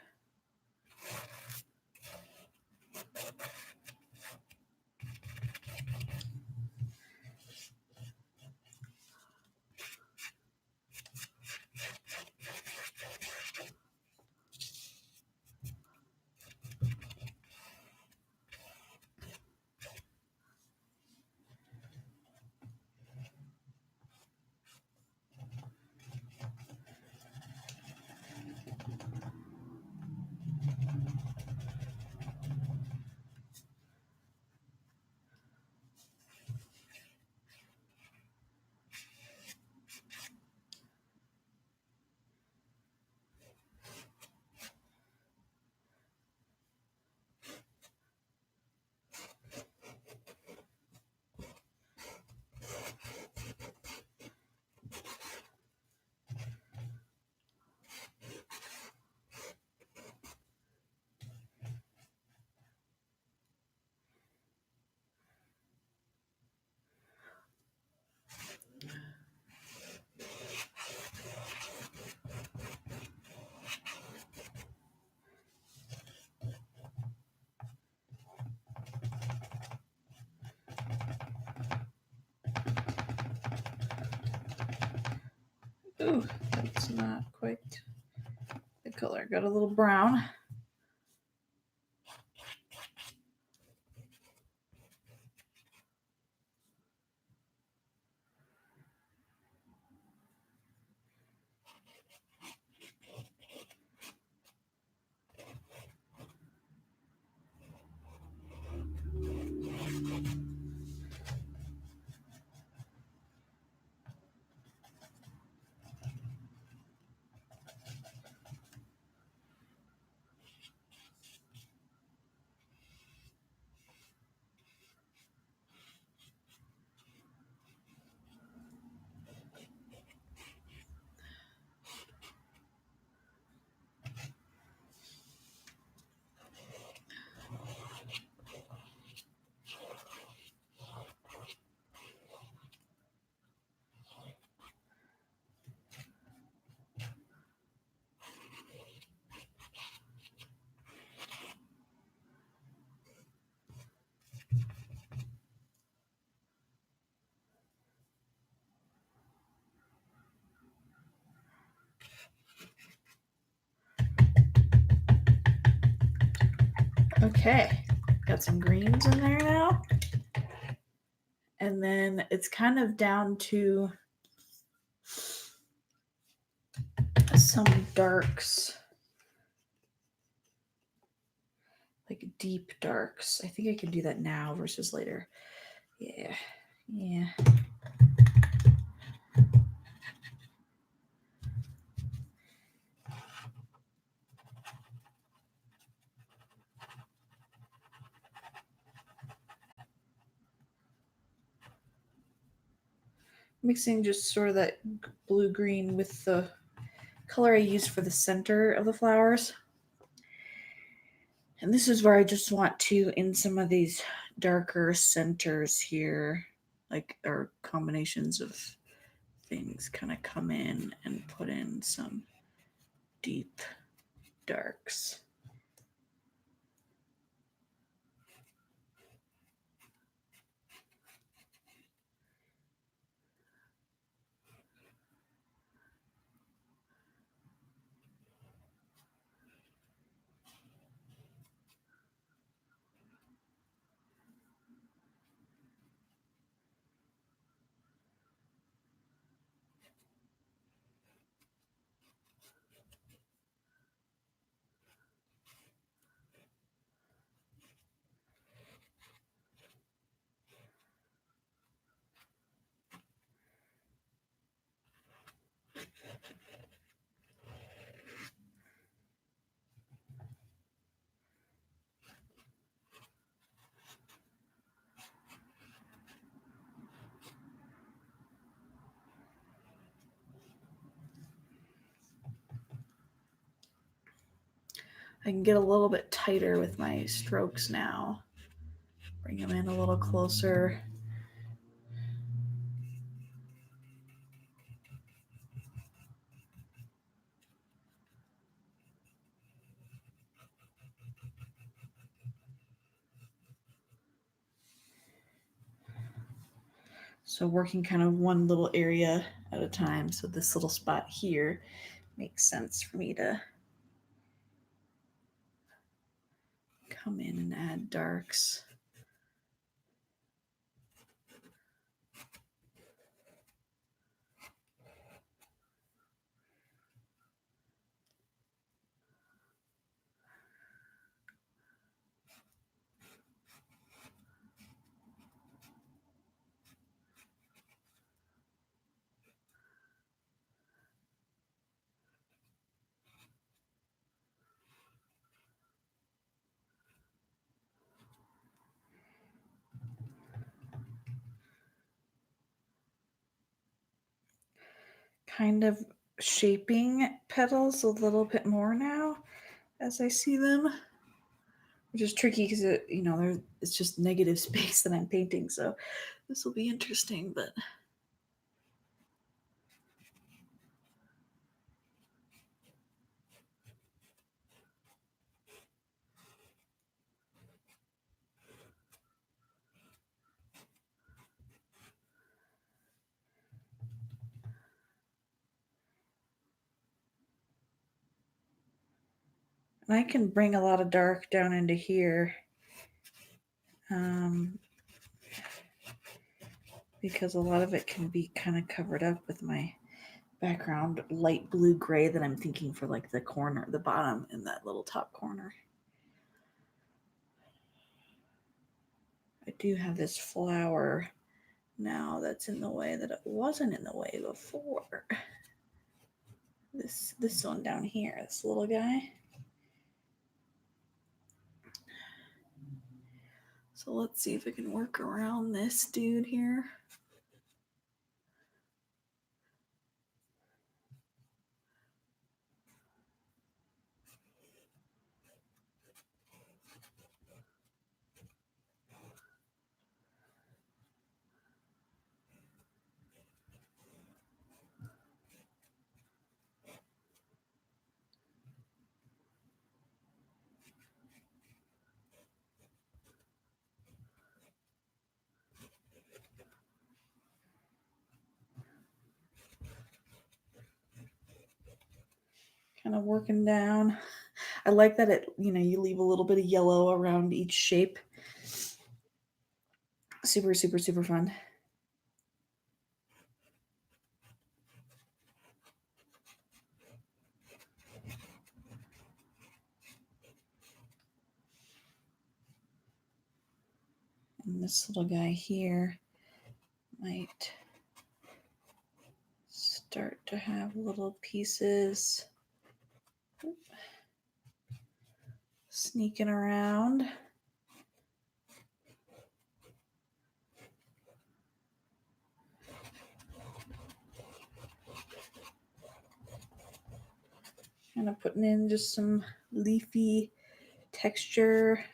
Ooh, that's not quite the color. Got a little brown. Okay, got some greens in there now. And then it's kind of down to some darks, like deep darks. I think I can do that now versus later. Yeah, Yeah. Mixing just sort of that blue-green with the color I used for the center of the flowers. And this is where I just want to, in some of these darker centers here, like, or combinations of things, kind of come in and put in some deep darks. I can get a little bit tighter with my strokes now. Bring them in a little closer. So working kind of one little area at a time. So this little spot here makes sense for me to come in and add darks. Kind of shaping petals a little bit more now as I see them, which is tricky because it's just negative space that I'm painting. So this will be interesting, but and I can bring a lot of dark down into here. Because a lot of it can be kind of covered up with my background light blue gray that I'm thinking for like the corner, the bottom in that little top corner. I do have this flower now that's in the way that it wasn't in the way before. This one down here, this little guy. So let's see if I can work around this dude here. Kind of working down. I like that you leave a little bit of yellow around each shape. Super, super, super fun. And this little guy here, might start to have little pieces sneaking around. Kind of putting in just some leafy texture.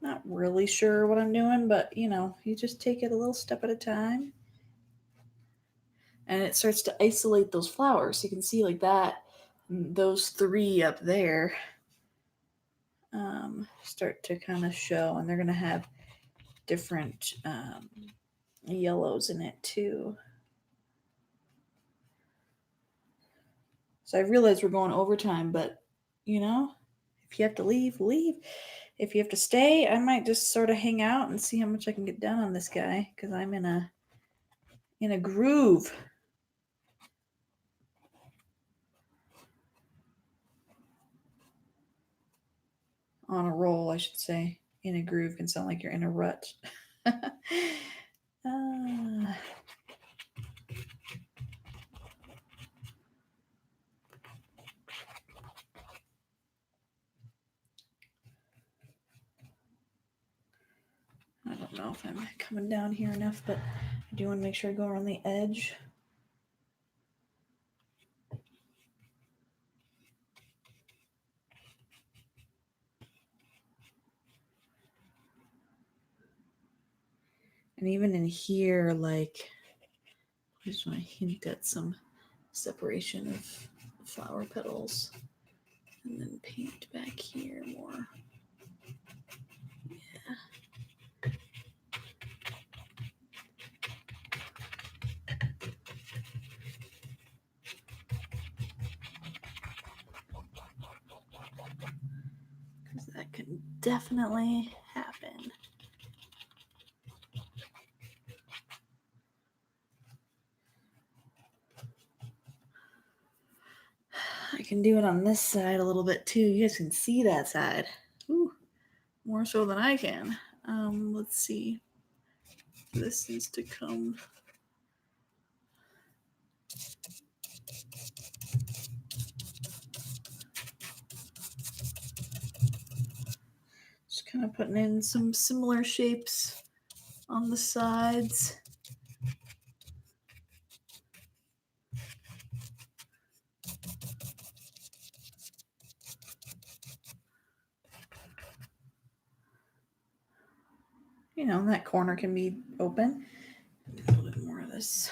Not really sure what I'm doing, but you know, you just take it a little step at a time. And it starts to isolate those flowers. You can see like that, those three up there start to kind of show, and they're going to have different yellows in it too. So I realize we're going overtime, but you know, if you have to leave, leave. If you have to stay, I might just sort of hang out and see how much I can get done on this guy, because I'm in a groove. On a roll, I should say. In a groove can sound like you're in a rut. I don't know if I'm coming down here enough, but I do want to make sure I go around the edge. And even in here, like, I just want to hint at some separation of flower petals. And then paint back here more. Yeah. Because that can definitely happen. I can do it on this side a little bit too. You guys can see that side. Ooh, more so than I can. Let's see. This needs to come. Just kind of putting in some similar shapes on the sides. You know, that corner can be open. A little bit more of this.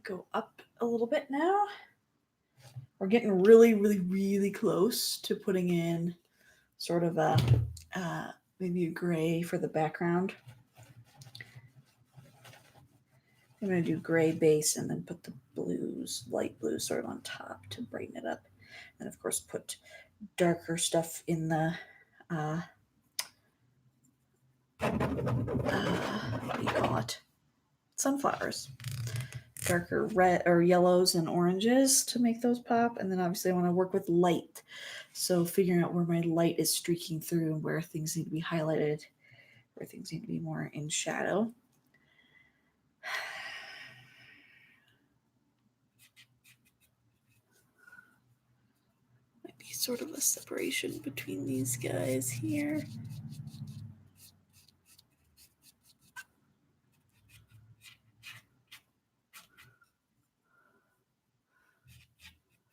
Go up a little bit now. We're getting really, really, really close to putting in sort of a maybe a gray for the background. I'm going to do gray base and then put the blues, light blues sort of on top to brighten it up. And of course put darker stuff in the what do you call it? Sunflowers. Darker red or yellows and oranges to make those pop. And then obviously I want to work with light. So figuring out where my light is streaking through and where things need to be highlighted, where things need to be more in shadow. Might be sort of a separation between these guys here.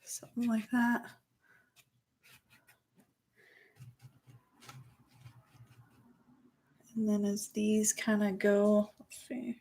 Something like that. And then as these kind of go, let's see.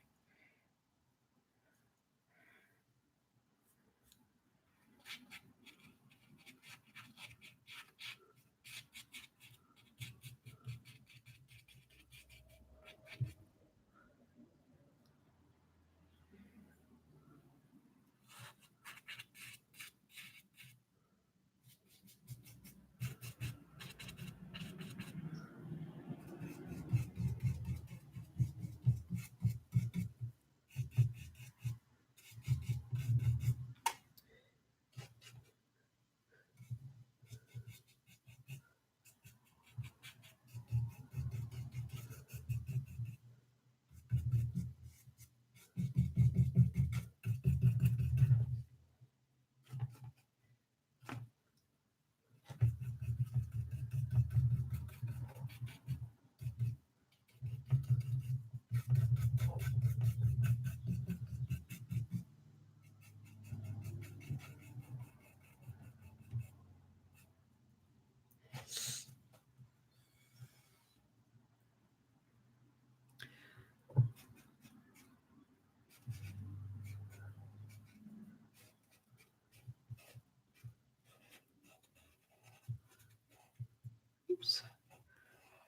Oops.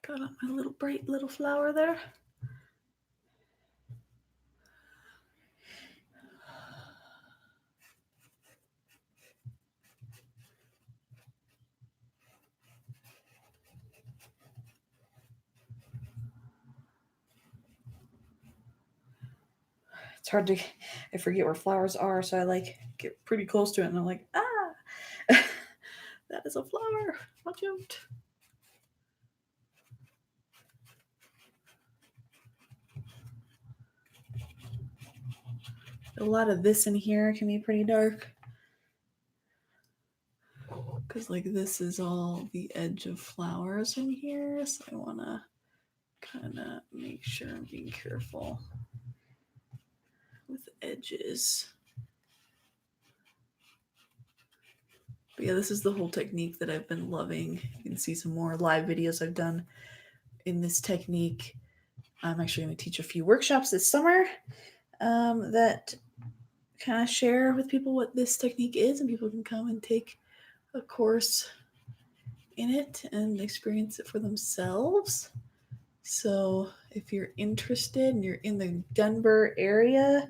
Got on my little bright little flower there. It's hard to, I forget where flowers are, so I like get pretty close to it and I'm like, ah, that is a flower. Watch out. A lot of this in here can be pretty dark. Because like this is all the edge of flowers in here. So I want to kind of make sure I'm being careful with edges. But yeah, this is the whole technique that I've been loving. You can see some more live videos I've done in this technique. I'm actually going to teach a few workshops this summer that kind of share with people what this technique is, and people can come and take a course in it and experience it for themselves. So if you're interested and you're in the Denver area,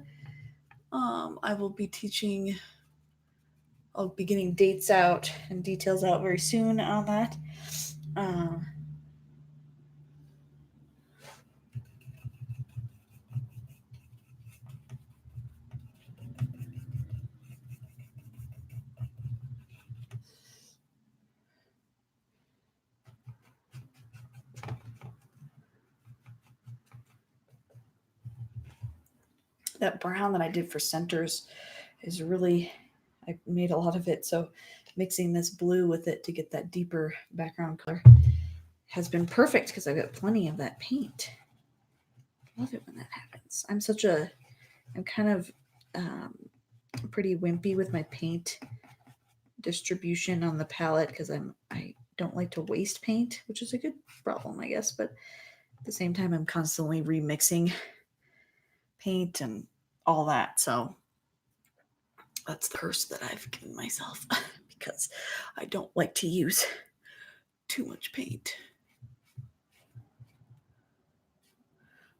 I will be teaching. I'll be getting dates out and details out very soon on that. That brown that I did for centers is really, I made a lot of it. So mixing this blue with it to get that deeper background color has been perfect because I've got plenty of that paint. Love it when that happens. I'm kind of pretty wimpy with my paint distribution on the palette because I don't like to waste paint, which is a good problem, I guess. But at the same time, I'm constantly remixing paint and all that. So that's the curse that I've given myself because I don't like to use too much paint.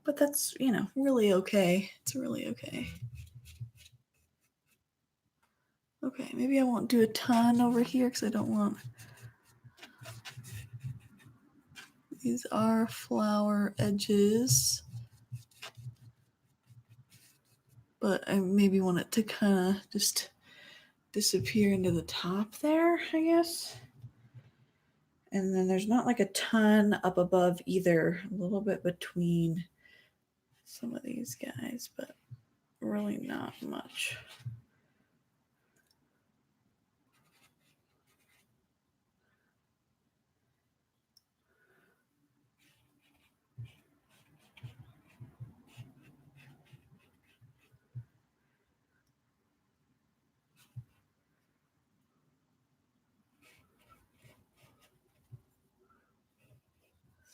But that's, really okay. It's really okay. Okay, maybe I won't do a ton over here because I don't want... These are flower edges. But I maybe want it to kind of just disappear into the top there, I guess. And then there's not like a ton up above either. A little bit between some of these guys, but really not much.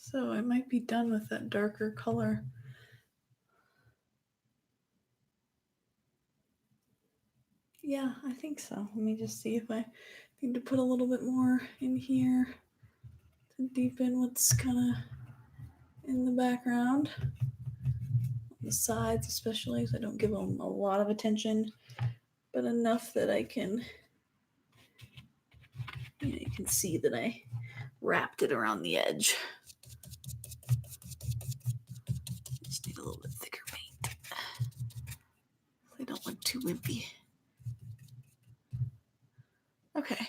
So I might be done with that darker color. Yeah, I think so. Let me just see if I need to put a little bit more in here to deepen what's kind of in the background. On the sides especially, so I don't give them a lot of attention, but enough that I can, you can see that I wrapped it around the edge. Just need a little bit thicker paint. I don't look too wimpy. Okay.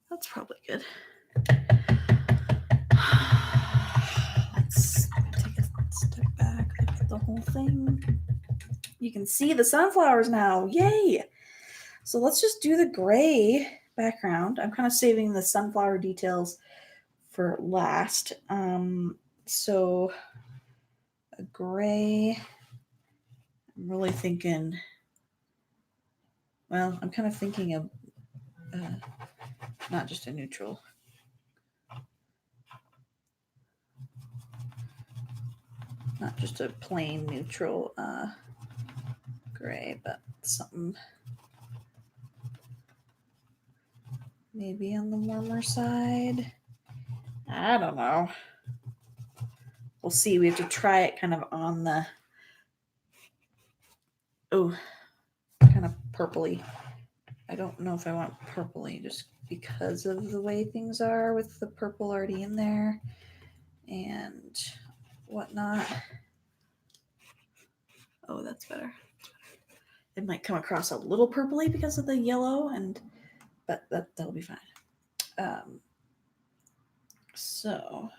That's probably good. Let's take a step back, look at the whole thing. You can see the sunflowers now. Yay! So let's just do the gray background. I'm kind of saving the sunflower details for last. So a gray, I'm really thinking, well, I'm kind of thinking of not just a neutral. Not just a plain neutral gray, but something maybe on the warmer side. I don't know. We'll see. We have to try it kind of on the, kind of purpley. I don't know if I want purpley just because of the way things are with the purple already in there and whatnot. Oh, that's better. It might come across a little purpley because of the yellow, but that'll be fine. So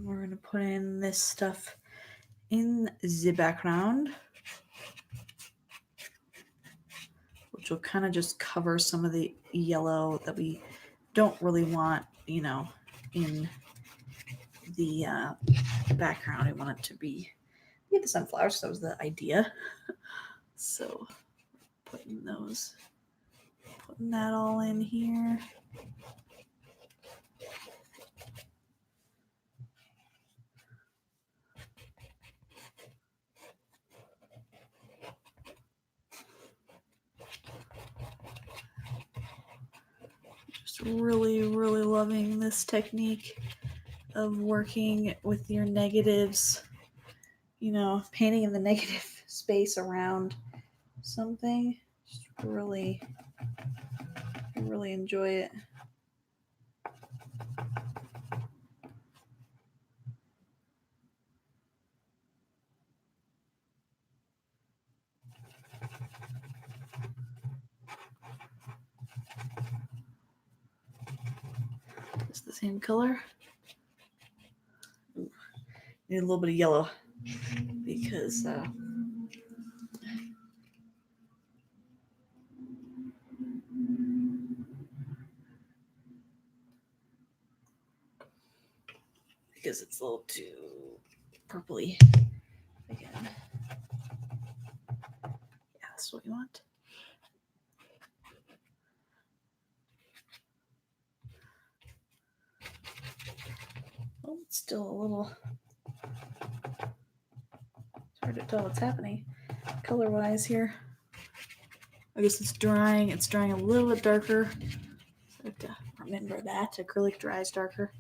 we're going to put in this stuff in the background, which will kind of just cover some of the yellow that we don't really want, in the background. I want it to be the sunflowers. So that was the idea. So putting that all in here. Just really, really loving this technique of working with your negatives, painting in the negative space around something. Just really, really enjoy it. It's the same color. Ooh, need a little bit of yellow because it's a little too purpley. Again, yeah, that's what we want. Oh, it's still a little. It's hard to tell what's happening color-wise here. I guess it's drying. It's drying a little bit darker. So I have to remember that acrylic dries darker.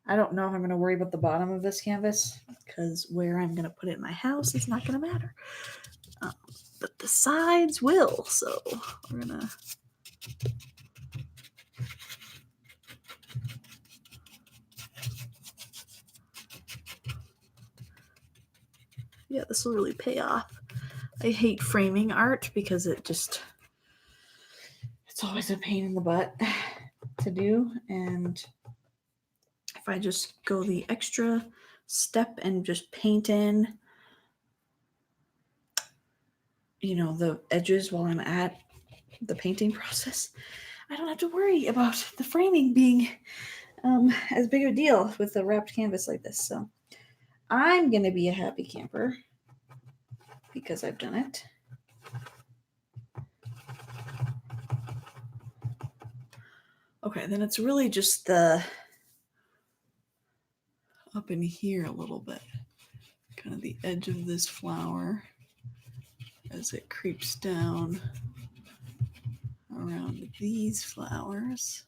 I don't know if I'm going to worry about the bottom of this canvas because where I'm going to put it in my house is not going to matter. But the sides will. So we're going to. Yeah, this will really pay off. I hate framing art because it's always a pain in the butt to do. And if I just go the extra step and just paint in, the edges while I'm at the painting process, I don't have to worry about the framing being as big a deal with a wrapped canvas like this. So I'm going to be a happy camper because I've done it. Okay, then it's really just the up in here a little bit, kind of the edge of this flower as it creeps down around these flowers.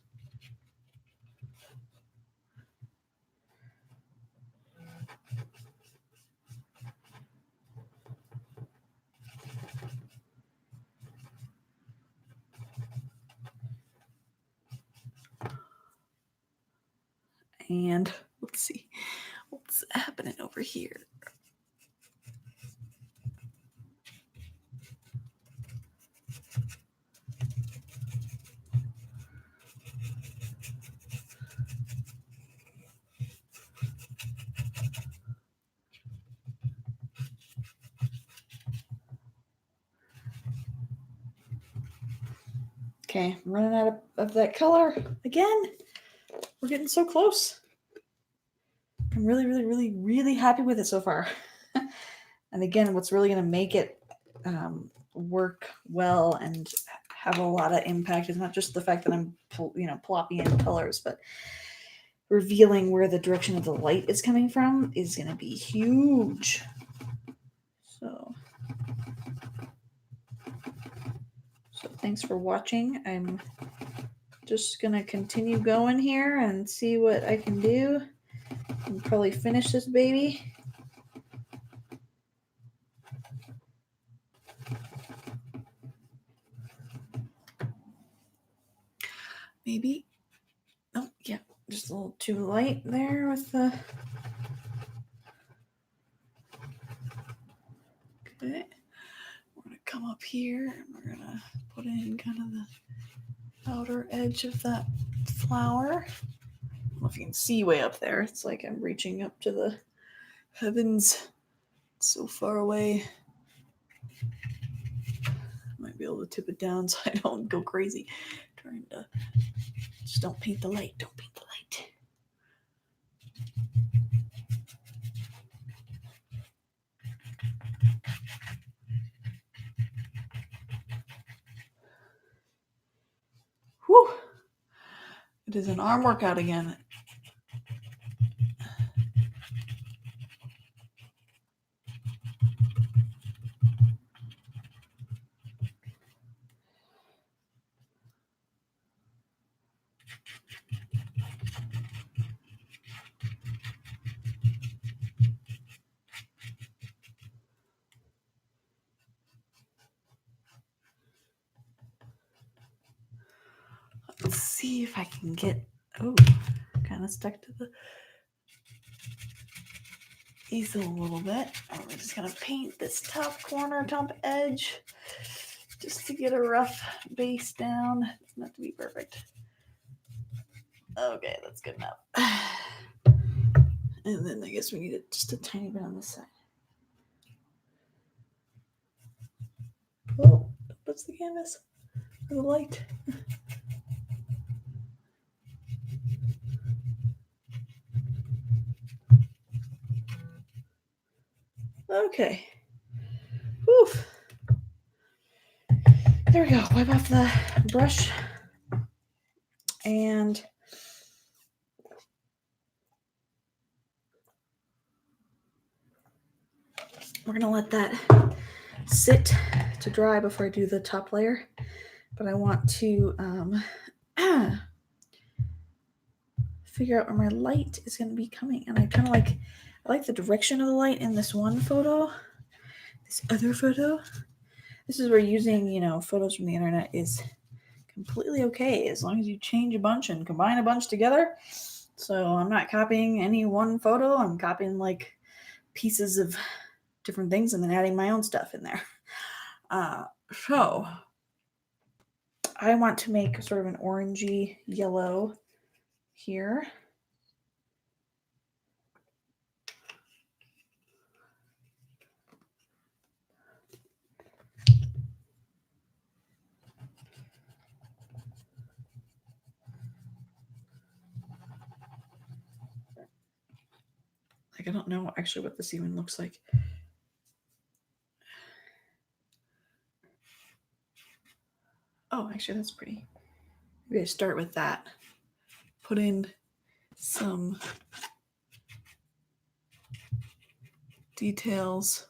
And let's see what's happening over here. Okay, I'm running out of that color again. We're getting so close. I'm really, really, really, really happy with it so far. And again, what's really going to make it work well and have a lot of impact is not just the fact that I'm, plopping in colors, but revealing where the direction of the light is coming from is going to be huge. So thanks for watching. I'm just going to continue going here and see what I can do and probably finish this baby. Maybe. Oh, yeah, just a little too light there with the... Okay. We're going to come up here and we're going to put in kind of the outer edge of that flower. I don't know if you can see way up there. It's like I'm reaching up to the heavens. It's so far away. Might be able to tip it down so I don't go crazy. Trying to just don't paint the light. Don't paint the light. Whew. It is an arm workout again. Let's see if I can get... Oh, kind of stuck to the easel a little bit. We're just going to paint this top corner, top edge, just to get a rough base down. Doesn't have to be perfect. Okay, that's good enough. And then I guess we need it just a tiny bit on this side. Oh, what's the canvas? For the light. Okay. Whew. There we go. Wipe off the brush. And we're going to let that sit to dry before I do the top layer. But I want to figure out where my light is going to be coming. And I kind of I like the direction of the light in this one photo. This other photo. This is where using, photos from the internet is completely okay as long as you change a bunch and combine a bunch together. So I'm not copying any one photo. I'm copying pieces of different things and then adding my own stuff in there. So I want to make sort of an orangey yellow here. I don't know actually what this even looks like. Oh, actually that's pretty. Maybe I start with that. Put in some details.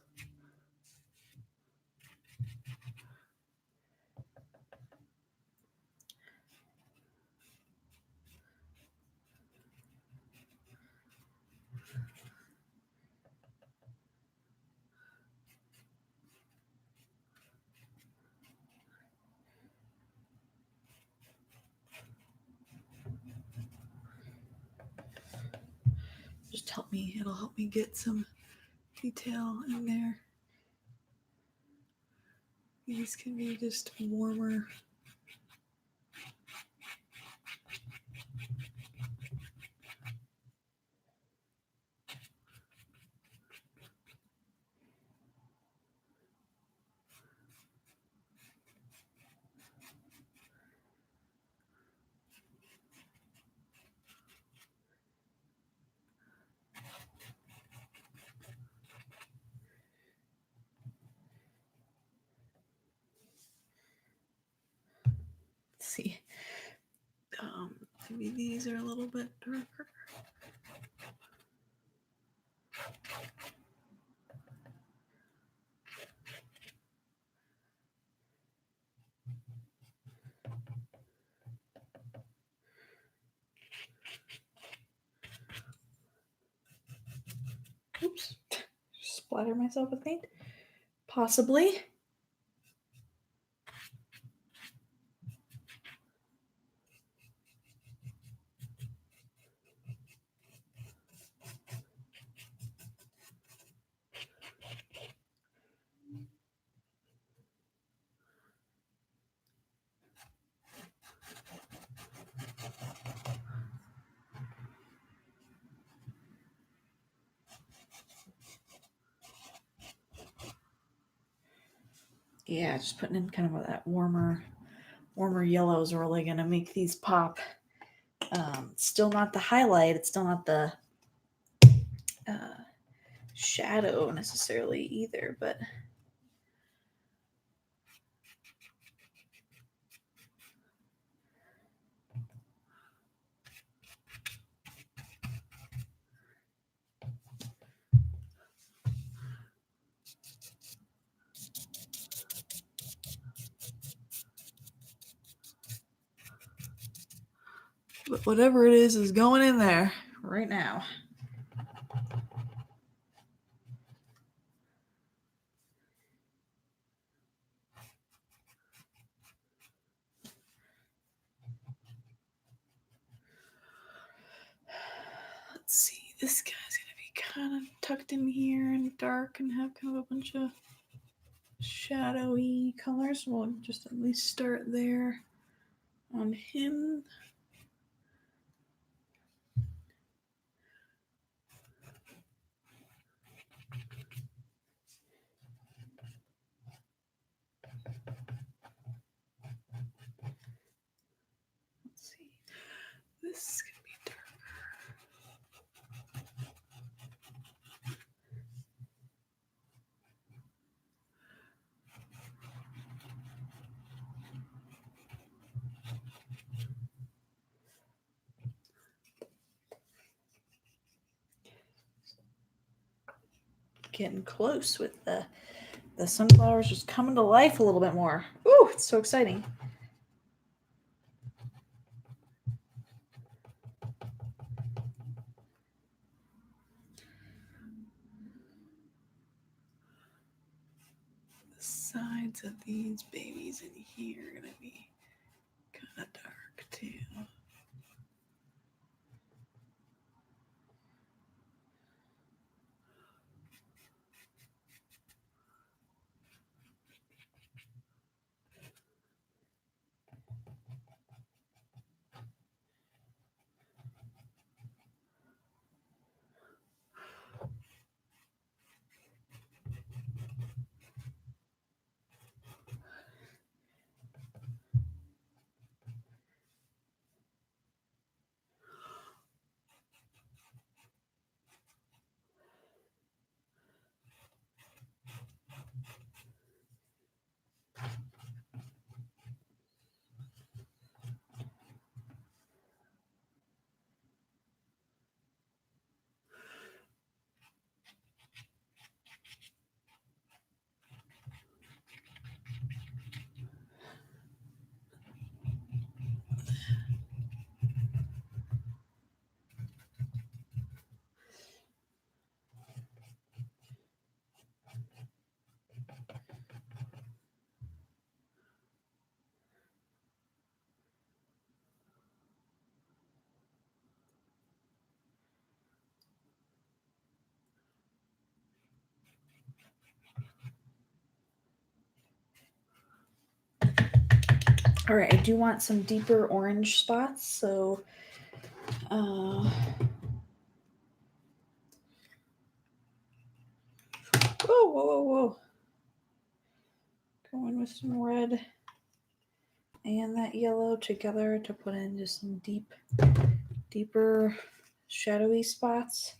It'll help me get some detail in there. These can be just warmer. Maybe these are a little bit darker. Oops, splatter myself with paint. Possibly. Yeah, just putting in kind of that warmer yellows are really gonna make these pop. Still not the highlight. It's still not the shadow necessarily either, but whatever it is going in there right now. Let's see, this guy's gonna be kind of tucked in here and dark and have kind of a bunch of shadowy colors. We'll just at least start there on him. Let's see, this is gonna be dark. Getting close with the sunflowers just coming to life a little bit more. Ooh, it's so exciting. The sides of these babies in here are gonna be kind of dark too. All right, I do want some deeper orange spots, so whoa, whoa. Going with some red and that yellow together to put in just some deeper shadowy spots.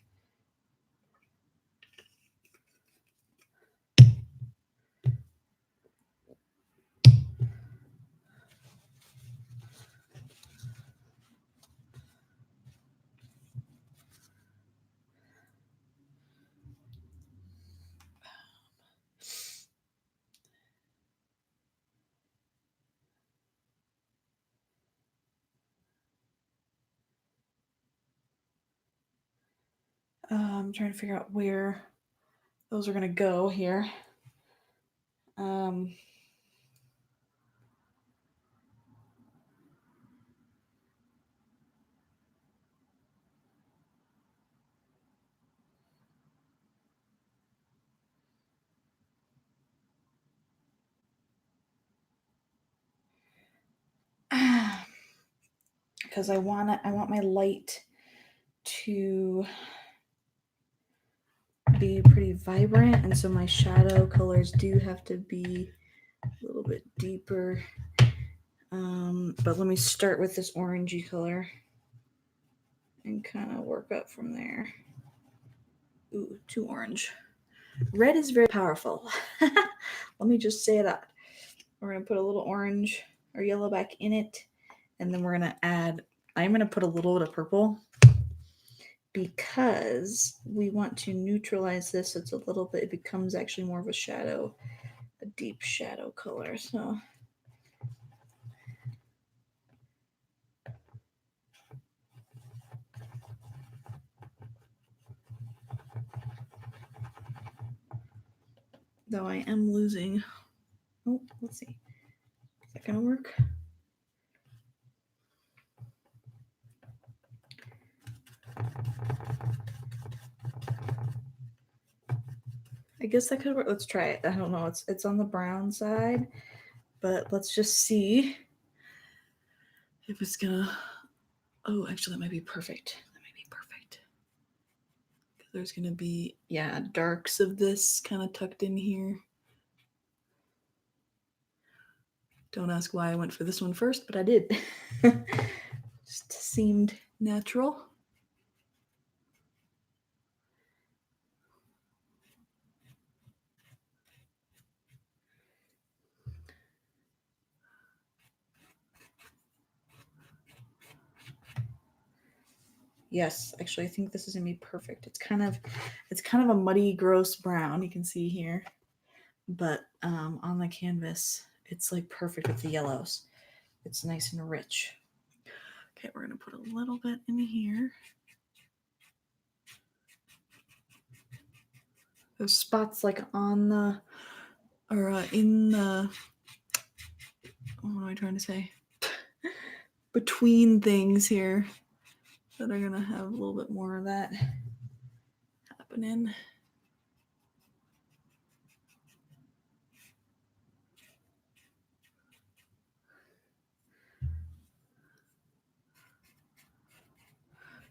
I'm trying to figure out where those are going to go here. Because I want my light to be pretty vibrant, and so my shadow colors do have to be a little bit deeper. But let me start with this orangey color and kind of work up from there. Ooh, too orange. Red is very powerful. Let me just say that. We're going to put a little orange or yellow back in it, and then we're going to add, I'm going to put a little bit of purple because we want to neutralize this. So it's a little bit, it becomes actually more of a shadow, a deep shadow color. So though I am losing, oh, let's see, is that gonna work? I guess that could work. Let's try it. I don't know, it's on the brown side, but let's just see if it's gonna, oh, actually that might be perfect. That might be perfect. There's gonna be, yeah, darks of this kind of tucked in here. Don't ask why I went for this one first, but I did. Just seemed natural. Yes, actually, I think this is gonna be perfect. It's kind of a muddy, gross brown. You can see here, but on the canvas, it's like perfect with the yellows. It's nice and rich. Okay, we're gonna put a little bit in here. There's spots like on the, or in the, what am I trying to say? Between things here that are gonna have a little bit more of that happening.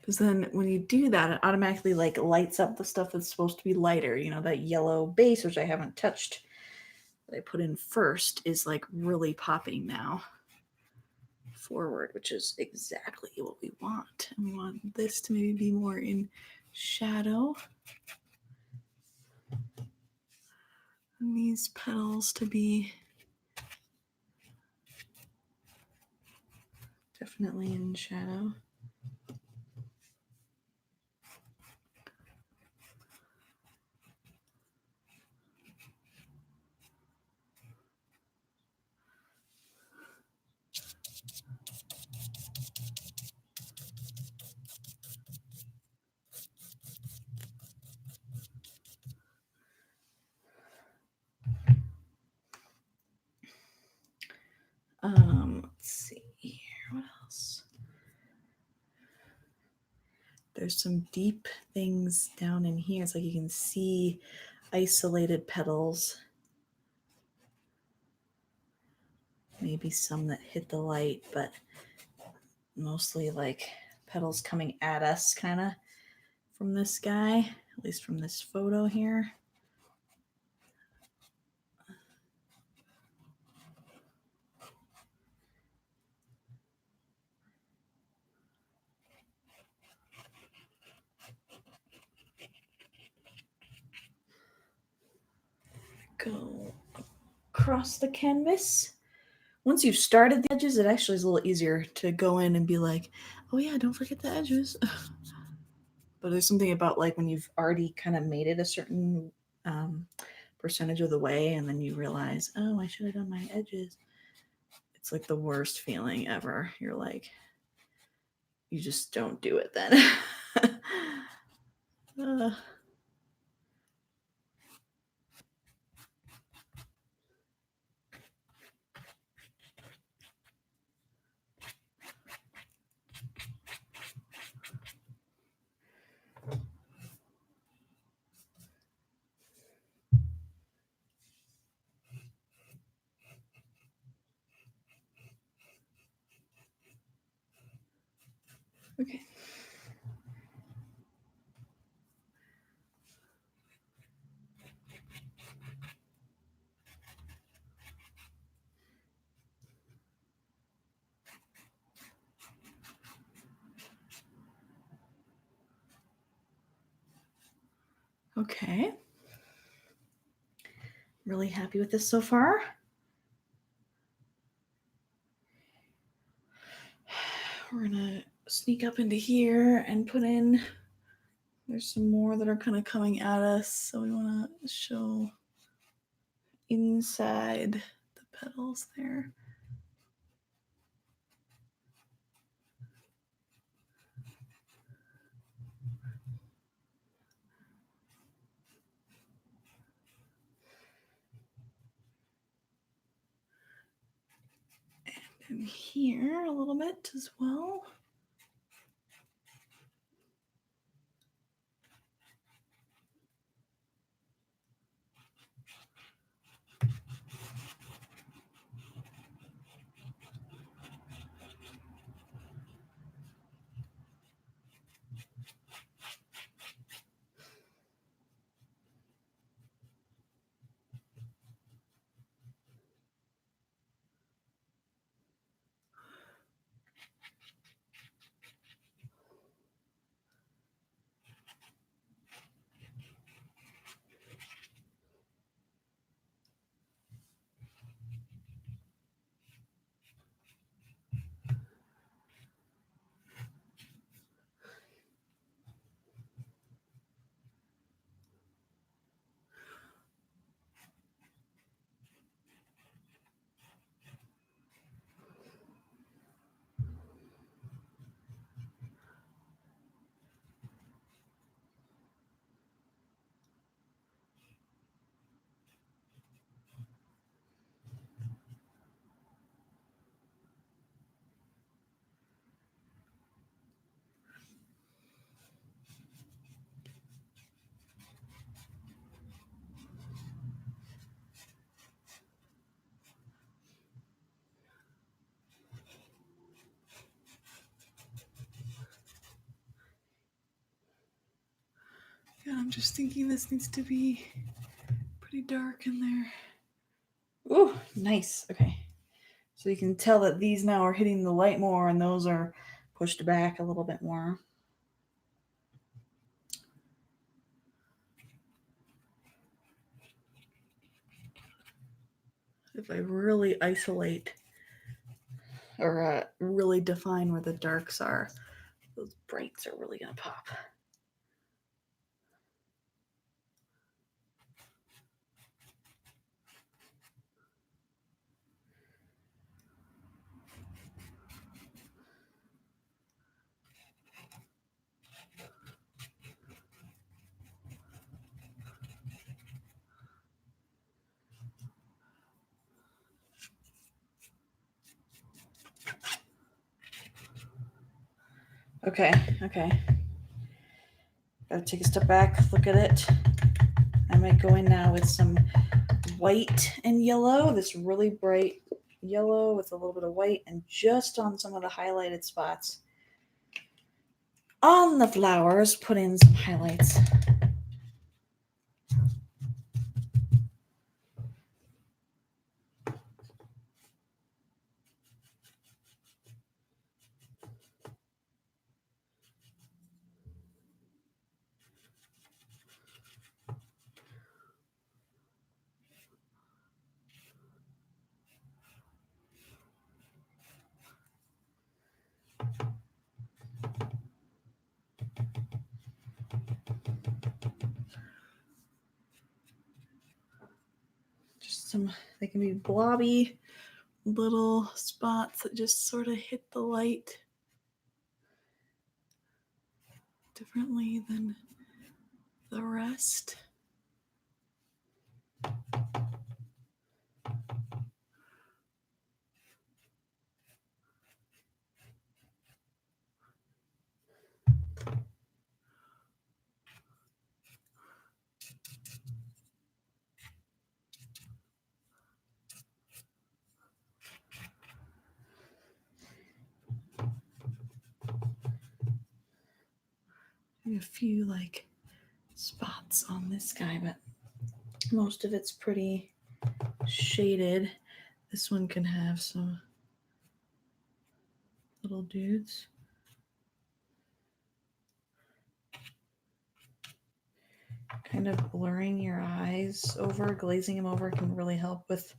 Because then when you do that, it automatically like lights up the stuff that's supposed to be lighter. You know, that yellow base, which I haven't touched, that I put in first, is like really popping now forward, which is exactly what we want. And we want this to maybe be more in shadow. And these petals to be definitely in shadow. Let's see here. What else? There's some deep things down in here. It's like you can see isolated petals. Maybe some that hit the light, but mostly like petals coming at us kind of from this guy, at least from this photo here. Go across the canvas. Once you've started the edges, it actually is a little easier to go in and be like, oh yeah, don't forget the edges. But there's something about like when you've already kind of made it a certain percentage of the way and then you realize, oh, I should have done my edges. It's like the worst feeling ever. You're like, you just don't do it then. Okay. Okay. Really happy with this so far. We're gonna sneak up into here and put in, there's some more that are kind of coming at us, so we want to show inside the petals there. And here a little bit as well. Yeah, I'm just thinking this needs to be pretty dark in there. Ooh, nice. Okay. So you can tell that these now are hitting the light more and those are pushed back a little bit more. If I really isolate or really define where the darks are, those brights are really going to pop. Okay, okay. Gotta take a step back, look at it. I might go in now with some white and yellow, this really bright yellow with a little bit of white, and just on some of the highlighted spots on the flowers, put in some highlights. Just some, they can be blobby little spots that just sort of hit the light differently than the rest. A few like spots on this guy, but most of it's pretty shaded. This one can have some little dudes. Kind of blurring your eyes over, glazing them over can really help with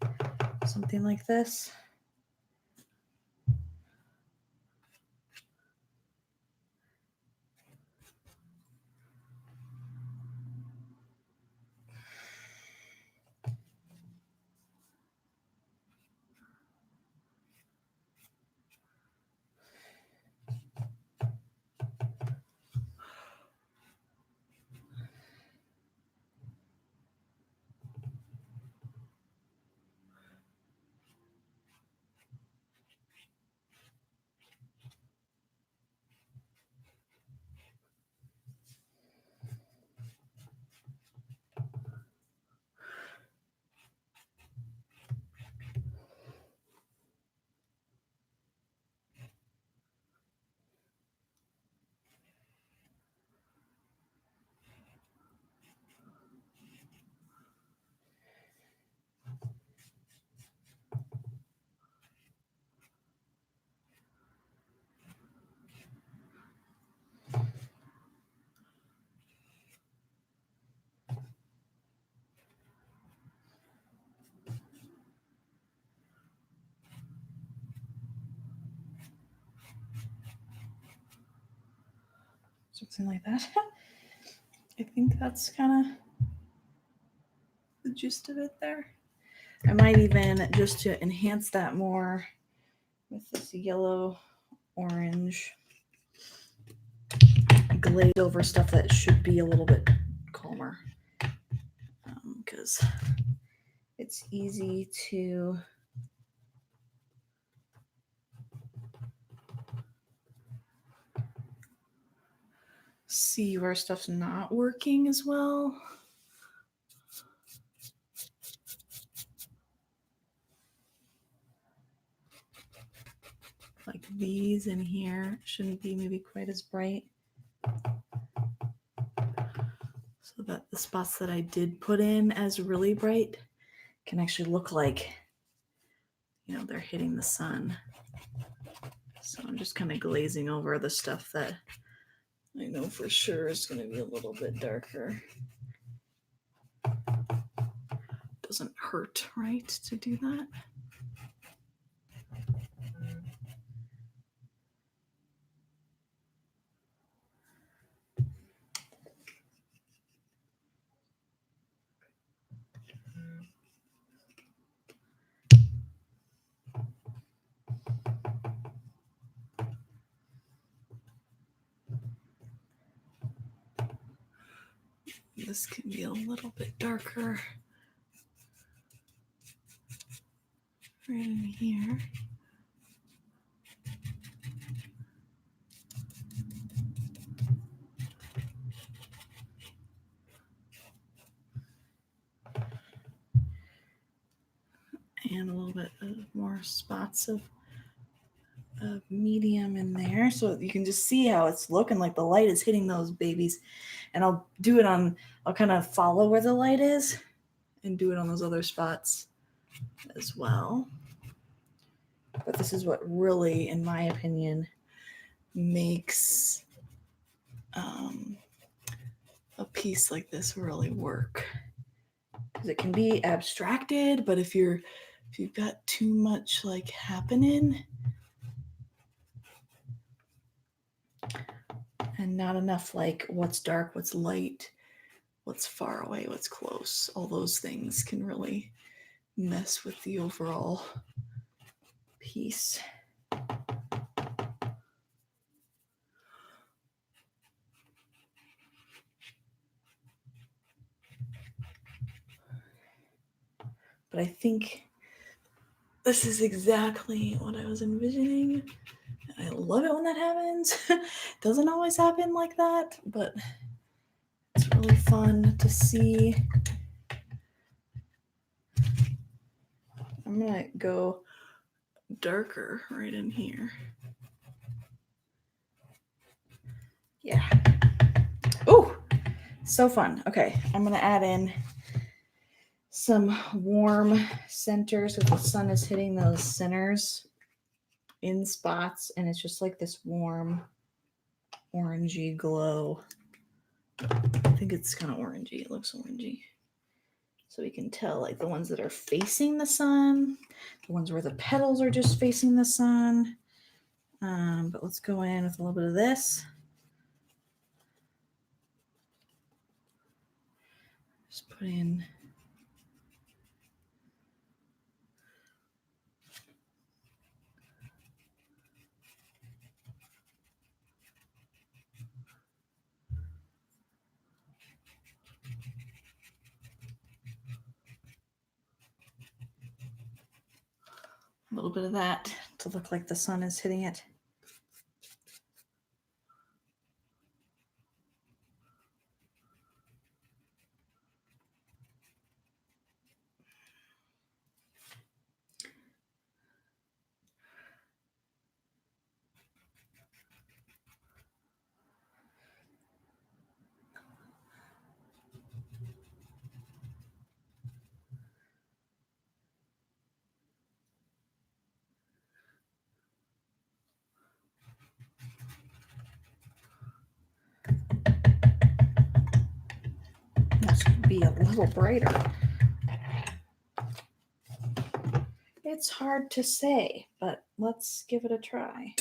something like this. Something like that. I think that's kind of the gist of it there. I might even, just to enhance that more, with this yellow orange, glaze over stuff that should be a little bit calmer, because it's easy to see where stuff's not working as well. Like these in here shouldn't be maybe quite as bright, so that the spots that I did put in as really bright can actually look like, you know, they're hitting the sun. So I'm just kind of glazing over the stuff that I know for sure is going to be a little bit darker. Doesn't hurt, right, to do that? This can be a little bit darker right in here. And a little bit of more spots of medium in there, so you can just see how it's looking like the light is hitting those babies. And I'll do it on, I'll kind of follow where the light is and do it on those other spots as well. But this is what really, in my opinion, makes a piece like this really work. Because it can be abstracted, but if you've got too much like happening and not enough like what's dark, what's light, what's far away, what's close, all those things can really mess with the overall piece. but I think this is exactly what I was envisioning. I love it when that happens. Doesn't always happen like that, but it's really fun to see. I'm gonna go darker right in here. Yeah. Oh, so fun. Okay, I'm gonna add in some warm centers so the sun is hitting those centers in spots, and it's just like this warm orangey glow. I think it's kind of orangey. It looks orangey. So we can tell like the ones that are facing the sun, the ones where the petals are just facing the sun. But let's go in with a little bit of this. Just put in a little bit of that to look like the sun is hitting it. This could be a little brighter. It's hard to say, but let's give it a try.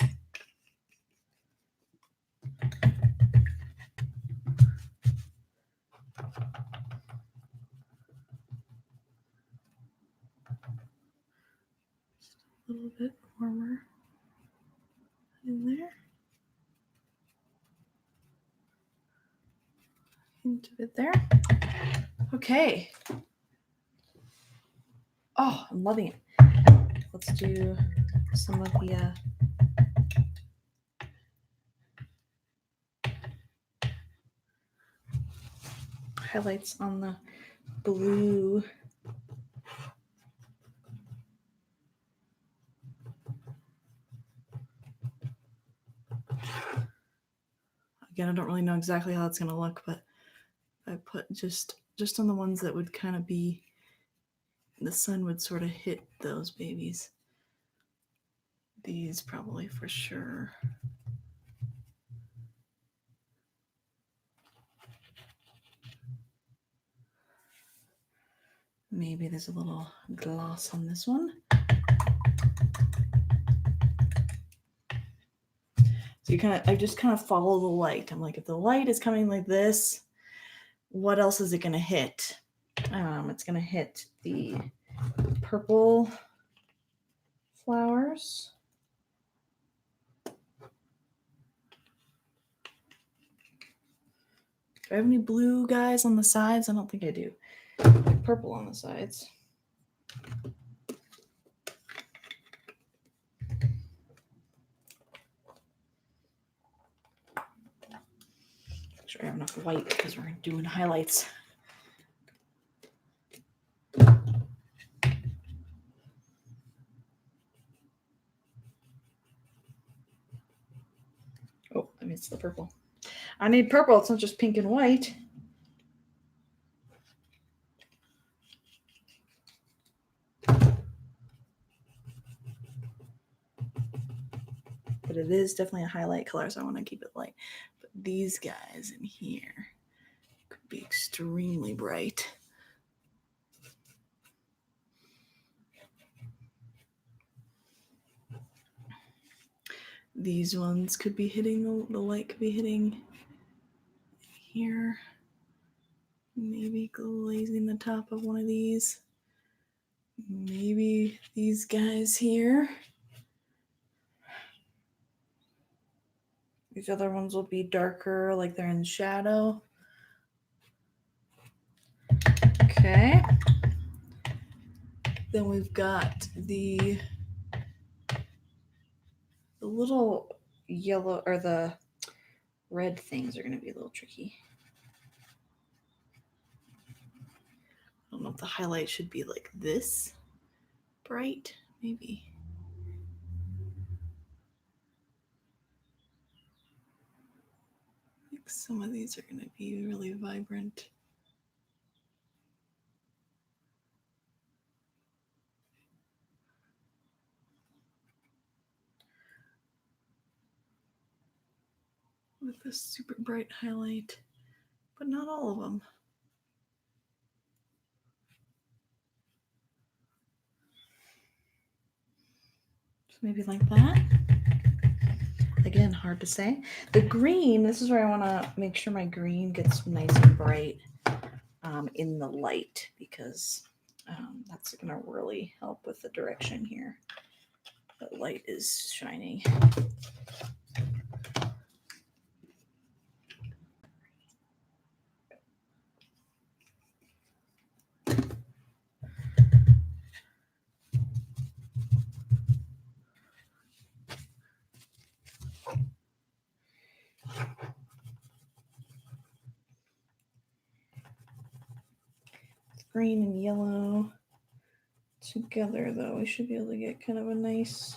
Just a little bit warmer in there. Hint of it there. Okay. Oh, I'm loving it. Let's do some of the highlights on the blue. Again, I don't really know exactly how it's going to look, but I put just on the ones that would kind of be, the sun would sort of hit those babies. These probably for sure. Maybe there's a little gloss on this one. So I just kind of follow the light. I'm like, if the light is coming like this, what else is it going to hit? It's going to hit the purple flowers. Do I have any blue guys on the sides? I don't think I do. Purple on the sides. Make sure I have enough white because we're doing highlights. Oh, I missed the purple. I need purple. It's not just pink and white. But it is definitely a highlight color, so I want to keep it light. But these guys in here could be extremely bright. These ones could be hitting, the light could be hitting here. Maybe glazing the top of one of these. Maybe these guys here. These other ones will be darker, like they're in shadow. Okay. Then we've got the little yellow, or the red things are going to be a little tricky. I don't know if the highlight should be like this bright, maybe. I think some of these are going to be really vibrant. With this super bright highlight, but not all of them. So maybe like that. Again, hard to say. The green, this is where I want to make sure my green gets nice and bright in the light, because that's going to really help with the direction here. The light is shining. Green and yellow together, though, we should be able to get kind of a nice,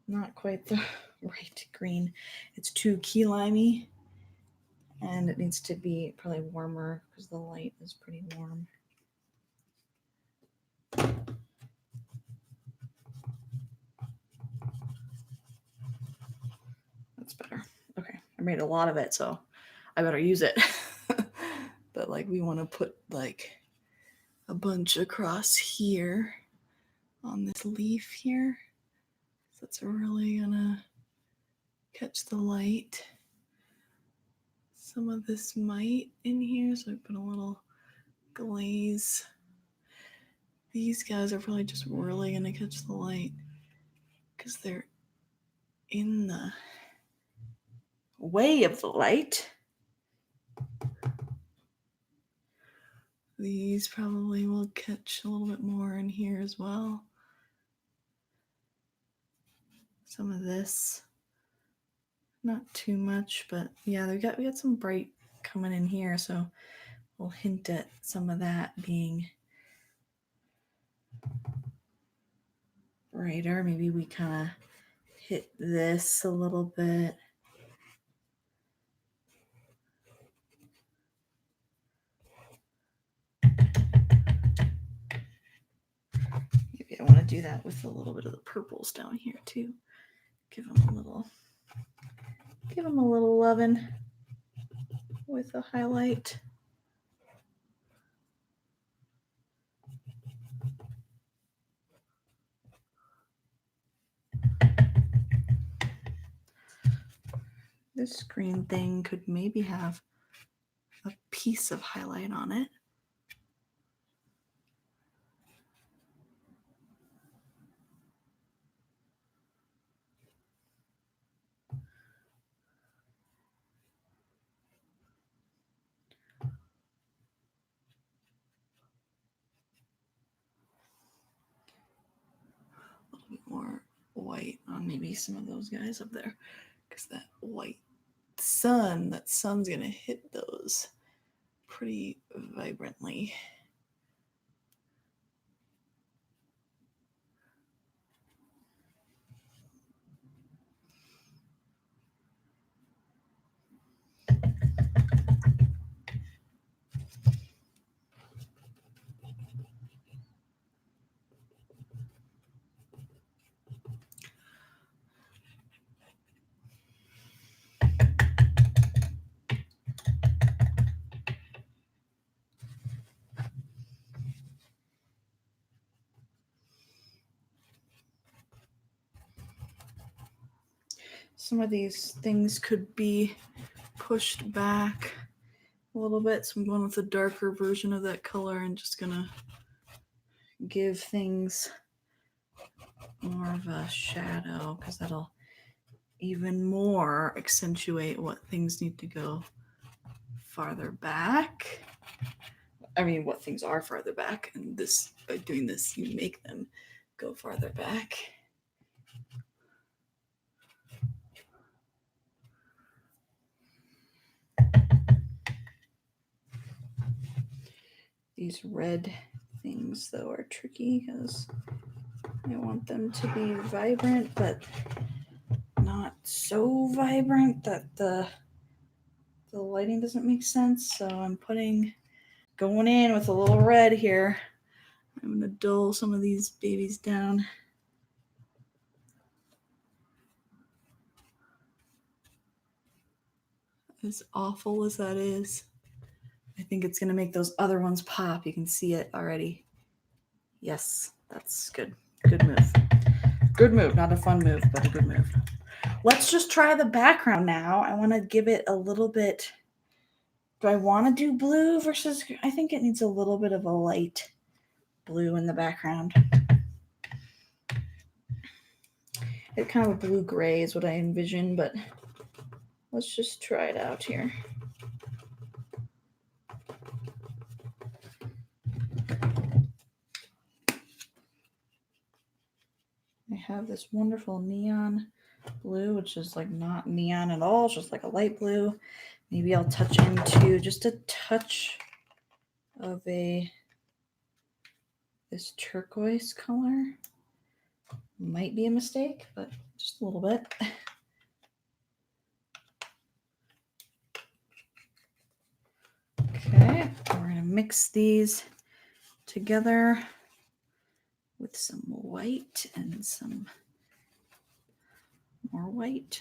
not quite the right green. It's too key limey, and it needs to be probably warmer because the light is pretty warm. That's better. Okay, I made a lot of it, so I better use it. But like, we want to put like a bunch across here on this leaf here. So it's really gonna catch the light. Some of this might in here, so I put a little glaze. These guys are probably just really gonna catch the light because they're in the way of the light. These probably will catch a little bit more in here as well. Some of this, not too much, but yeah, we got some bright coming in here, so we'll hint at some of that being brighter. Maybe we kind of hit this a little bit. Maybe I want to do that with a little bit of the purples down here too. Give them a little loving with a highlight. This green thing could maybe have a piece of highlight on it. A little bit more white on maybe some of those guys up there, because that sun's gonna hit those pretty vibrantly. Some of these things could be pushed back a little bit, so I'm going with a darker version of that color and just gonna give things more of a shadow, because that'll even more accentuate what things need to go farther back. I mean, what things are farther back, and this, by doing this, you make them go farther back. These red things, though, are tricky because I want them to be vibrant, but not so vibrant that the lighting doesn't make sense. So I'm going in with a little red here. I'm going to dull some of these babies down. As awful as that is, I think it's going to make those other ones pop. You can see it already. Yes, that's good. Good move. Good move. Not a fun move, but a good move. Let's just try the background now. I want to give it a little bit. Do I want to do blue versus? I think it needs a little bit of a light blue in the background. It's kind of a blue-gray is what I envision, but let's just try it out here. I have this wonderful neon blue, which is like not neon at all, it's just like a light blue. Maybe I'll touch into just a touch of this turquoise color. Might be a mistake, but just a little bit. Okay, we're going to mix these together with some white and some more white.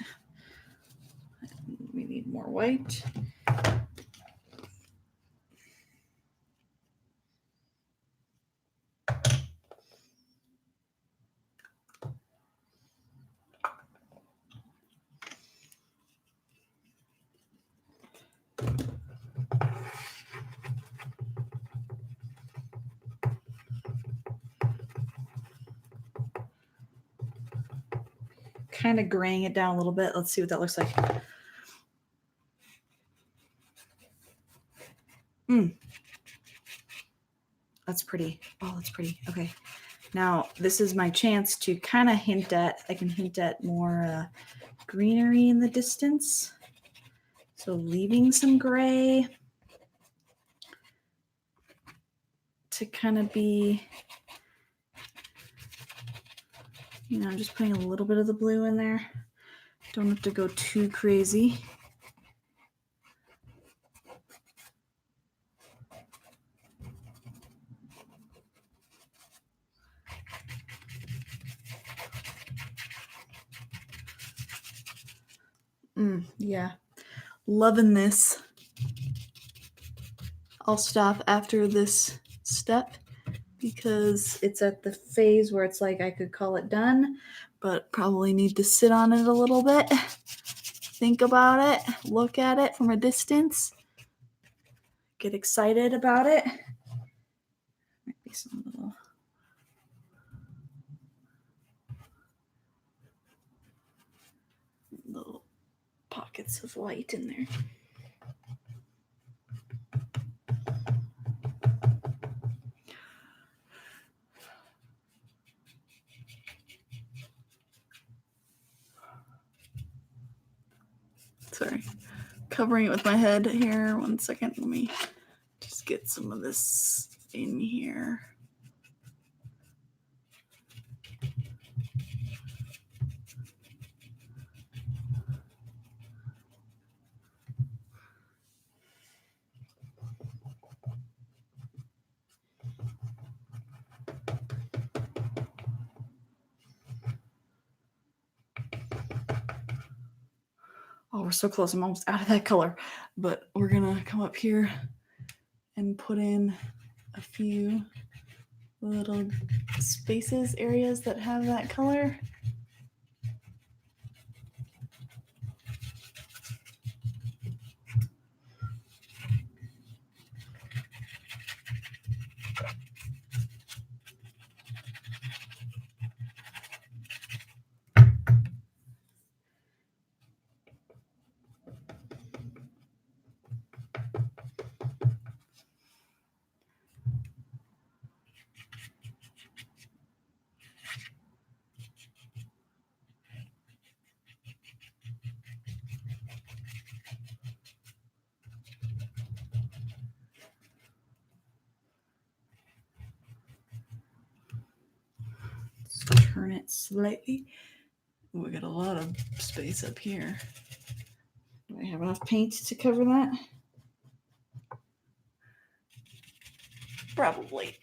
We need more white. Kind of graying it down a little bit. Let's see what that looks like. That's pretty. Oh, that's pretty. Okay. Now, this is my chance to kind of hint at, I can hint at more greenery in the distance. So leaving some gray to kind of be, you know, just putting a little bit of the blue in there. Don't have to go too crazy. Yeah, loving this. I'll stop after this step because it's at the phase where it's like I could call it done, but probably need to sit on it a little bit, think about it, look at it from a distance, get excited about it. Might be some little pockets of white in there. Sorry, covering it with my head here. 1 second, let me just get some of this in here. Oh, we're so close. I'm almost out of that color. But we're going to come up here and put in a few little spaces, areas that have that color. turn it slightly. We got a lot of space up here. Do I have enough paint to cover that? Probably.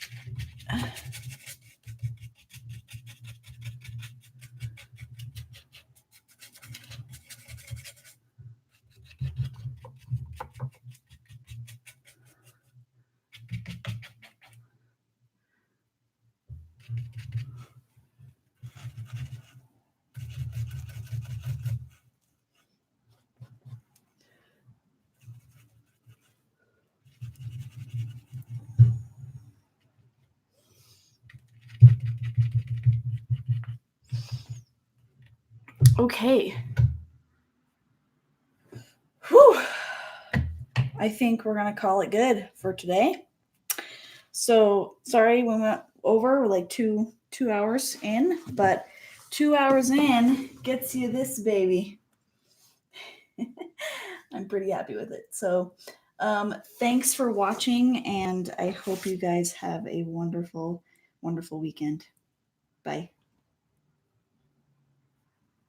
Okay. Whew. I think we're going to call it good for today. So sorry we went over. We're like two hours in, but 2 hours in gets you this baby. I'm pretty happy with it. So thanks for watching, and I hope you guys have a wonderful, wonderful weekend. Bye.